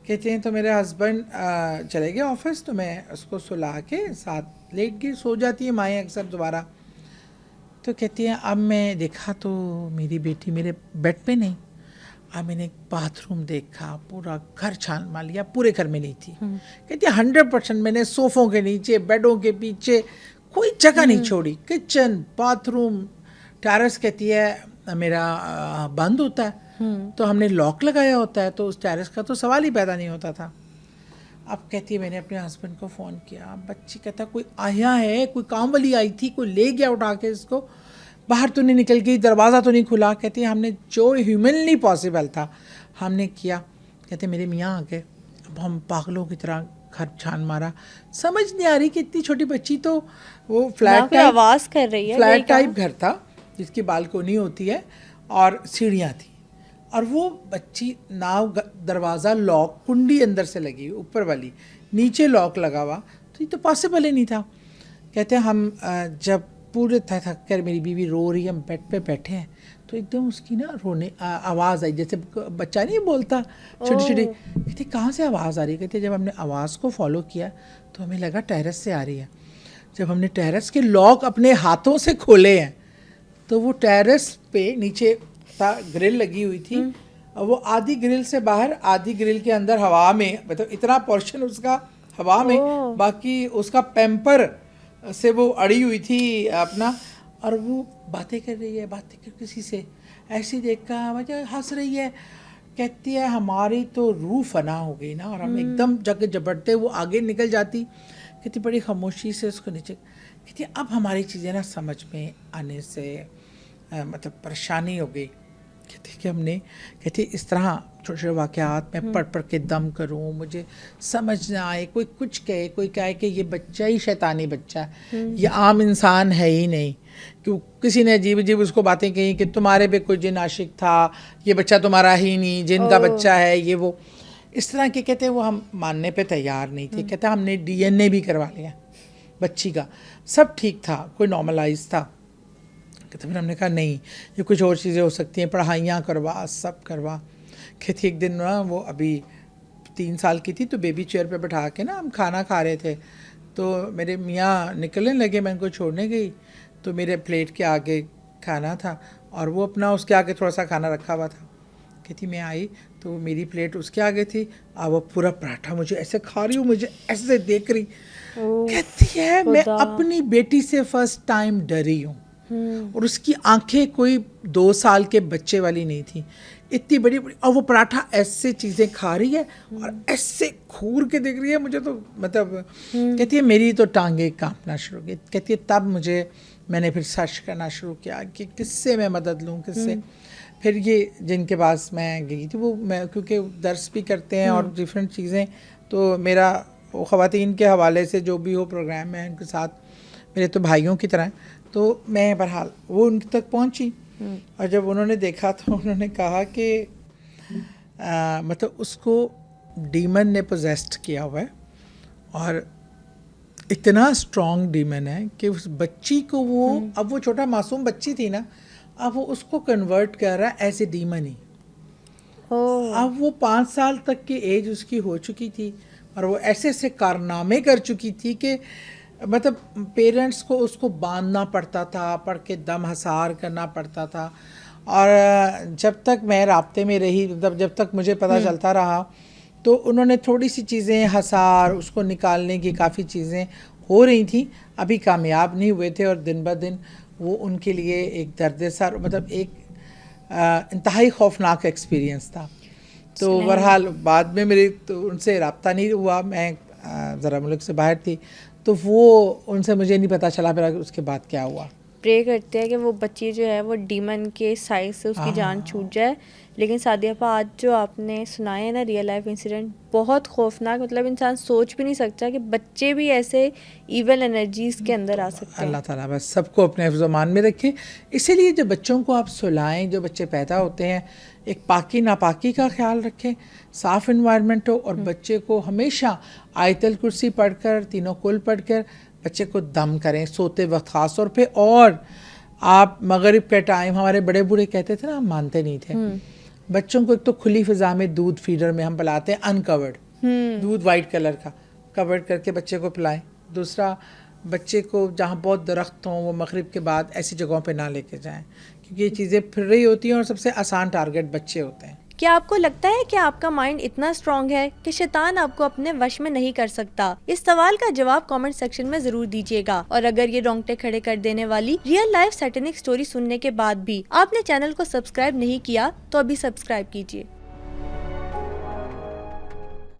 कहते हैं तो मेरे हस्बैंड चले गए ऑफिस, तो मैं उसको सुला के साथ लेट गई, सो जाती है माएँ अक्सर दोबारा। तो कहती हैं अब मैं देखा तो मेरी बेटी मेरे बेड पे नहीं। अब मैंने बाथरूम देखा, पूरा घर छान मार लिया, पूरे घर में नहीं थी। कहती है 100% मैंने सोफ़ों के नीचे, बेडों के पीछे, कोई जगह नहीं छोड़ी। किचन, बाथरूम, टेरेस कहती है मेरा बंद होता है, तो हमने लॉक लगाया होता है, तो उस टेरेस का तो सवाल ही पैदा नहीं होता था। अब कहती है मैंने अपने हस्बैंड को फ़ोन किया, बच्ची कहता कोई आया है, कोई काम वाली आई थी, कोई ले गया उठा के इसको, बाहर तो नहीं निकल गई, दरवाज़ा तो नहीं खुला। कहती है हमने जो ह्यूमनली पॉसिबल था हमने किया। कहते मेरे मियाँ आ गए, अब हम पागलों की तरह घर छान मारा। समझ नहीं आ रही कि इतनी छोटी बच्ची, तो वो फ्लैट टाइप आवाज़ कर रही है, फ्लैट टाइप घर था जिसकी बालकोनी होती है और सीढ़ियाँ थी, और वो बच्ची नाव दरवाज़ा लॉक, कुंडी अंदर से लगी ऊपर वाली, नीचे लॉक लगा हुआ, तो ये तो पॉसिबल ही नहीं था। कहते हैं हम जब पूरे थक कर मेरी बीवी रो रही है, हम बेड पे बैठे हैं, तो एकदम उसकी ना रोने आवाज़ आई, जैसे बच्चा नहीं बोलता छोटी छोटी। कहते कहाँ से आवाज़ आ रही है? कहते जब हमने आवाज़ को फॉलो किया तो हमें लगा टेरेस से आ रही है। जब हमने टेरेस के लॉक अपने हाथों से खोले हैं तो वो टेरेस पे नीचे था, ग्रिल लगी हुई थी, और वो आधी ग्रिल से बाहर, आधी ग्रिल के अंदर हवा में, मतलब इतना पोर्शन उसका हवा में, बाकी उसका पैम्पर से वो अड़ी हुई थी अपना, और वो बातें कर रही है, बातें कर किसी से, ऐसी देखकर मुझे हंस रही है। कहती है हमारी तो रूह फना हो गई ना, और हम एकदम जग जबड़ते वो आगे निकल जाती। कहती बड़ी खामोशी से उसको नीचे। कहती अब हमारी चीज़ें ना समझ में आने से मतलब परेशानी हो गई। कहती कि हमने, कहती इस तरह छोटे छोटे वाक़यात मैं पढ़ पढ़ के दम करूं, मुझे समझ ना आए, कोई कुछ कहे, कोई कहे कि ये बच्चा ही शैतानी बच्चा है, ये आम इंसान है ही नहीं। क्यों किसी ने अजीब अजीब उसको बातें कही कि तुम्हारे पे कोई जिन आशिक था, ये बच्चा तुम्हारा ही नहीं, जिन का बच्चा है ये वो, इस तरह के। कहते वो हम मानने पे तैयार नहीं थे। कहते हमने DNA भी करवा लिया बच्ची का, सब ठीक था, कोई नॉर्मलाइज था। कहते फिर हमने कहा नहीं, ये कुछ और चीज़ें हो सकती हैं, पढ़ाइयाँ करवा, सब करवा। कहती एक दिन ना वो अभी 3 साल की थी, तो बेबी चेयर पे बैठा के ना हम खाना खा रहे थे, तो मेरे मियाँ निकलने लगे, मैं उनको छोड़ने गई तो मेरे प्लेट के आगे खाना था और वो अपना उसके आगे थोड़ा सा खाना रखा हुआ था। कहती मैं आई तो मेरी प्लेट उसके आगे थी और वो पूरा पराठा मुझे ऐसे खा रही हूँ, मुझे ऐसे देख रही। कहती है मैं अपनी बेटी से फर्स्ट टाइम डरी हूँ। और उसकी आंखें कोई 2 साल के बच्चे वाली नहीं थी, इतनी बड़ी बड़ी, और वो पराठा ऐसे चीज़ें खा रही है और ऐसे घूर के देख रही है मुझे, तो मतलब कहती है मेरी तो टांगें कांपना शुरू की। कहती है तब मैंने फिर सर्च करना शुरू किया कि किससे मैं मदद लूँ, किससे। फिर ये जिनके पास मैं गई थी वो, मैं क्योंकि दर्स भी करते हैं और डिफरेंट चीज़ें, तो मेरा वो ख़वातीन के हवाले से जो भी हो प्रोग्राम है उनके साथ मेरे तो भाइयों की तरह, तो मैं बहरहाल वो उनके तक पहुंची। और जब उन्होंने देखा तो उन्होंने कहा कि मतलब उसको डीमन ने पोजेस्ट किया हुआ है और इतना स्ट्रॉन्ग डीमन है कि उस बच्ची को वो अब वो छोटा मासूम बच्ची थी ना, अब वो उसको कन्वर्ट कर रहा है एज ए डीमन ही। अब वो 5 साल तक की एज उसकी हो चुकी थी और वो ऐसे ऐसे कारनामे कर चुकी थी कि मतलब पेरेंट्स को उसको बांधना पड़ता था, पढ़ के दम हसार करना पड़ता था। और जब तक मैं राब्ते में रही, मतलब जब तक मुझे पता चलता रहा, तो उन्होंने थोड़ी सी चीज़ें हसार उसको निकालने की काफ़ी चीज़ें हो रही थी, अभी कामयाब नहीं हुए थे और दिन ब दिन वो उनके लिए एक दर्द-ए-सर, मतलब एक इंतहाई खौफनाक एक्सपीरियंस था। तो बहरहाल बाद में मेरी तो उनसे रब्ता नहीं हुआ, मैं ज़रा मुल्क से बाहर थी, तो वो उनसे मुझे नहीं पता चला फिर उसके बाद क्या हुआ। प्रे करते हैं कि वो बच्ची जो है वो डीमन के साइज से उसकी जान छूट जाए। लेकिन सादिया आपा, आज जो आपने सुनाए ना रियल लाइफ इंसिडेंट, बहुत खौफनाक, मतलब इंसान सोच भी नहीं सकता कि बच्चे भी ऐसे इवल एनर्जीज़ के अंदर आ सकते हैं। अल्लाह ताला बस सबको अपने हिफ्ज़-ओ-मान में रखे। इसीलिए जो बच्चों को आप सुलाएं, जो बच्चे पैदा होते हैं, एक पाकी नापाकी का ख्याल रखें, साफ़ इन्वायरमेंट हो, और बच्चे को हमेशा आयतल कुर्सी पढ़कर, तीनों कुल पढ़कर बच्चे को दम करें सोते वक्त ख़ास तौर पे। और आप मगरिब के टाइम, हमारे बड़े बूढ़े कहते थे ना, हम मानते नहीं थे, बच्चों को एक तो खुली फ़िज़ा में दूध फीडर में हम पिलाते हैं, अनकवर्ड दूध वाइट कलर का कवर्ड करके बच्चे को पिलाएं। दूसरा, बच्चे को जहाँ बहुत दरख्त हों वो मगरिब के बाद ऐसी जगहों पे ना लेके जाएं, क्योंकि ये चीज़ें फिर रही होती हैं और सबसे आसान टारगेट बच्चे होते हैं। क्या आपको लगता है कि आपका माइंड इतना स्ट्रॉन्ग है कि शैतान आपको अपने वश में नहीं कर सकता? इस सवाल का जवाब कमेंट सेक्शन में जरूर दीजिएगा। और अगर ये रोंगटे खड़े कर देने वाली रियल लाइफ सैटेनिक स्टोरी सुनने के बाद भी आपने चैनल को सब्सक्राइब नहीं किया तो अभी सब्सक्राइब कीजिए।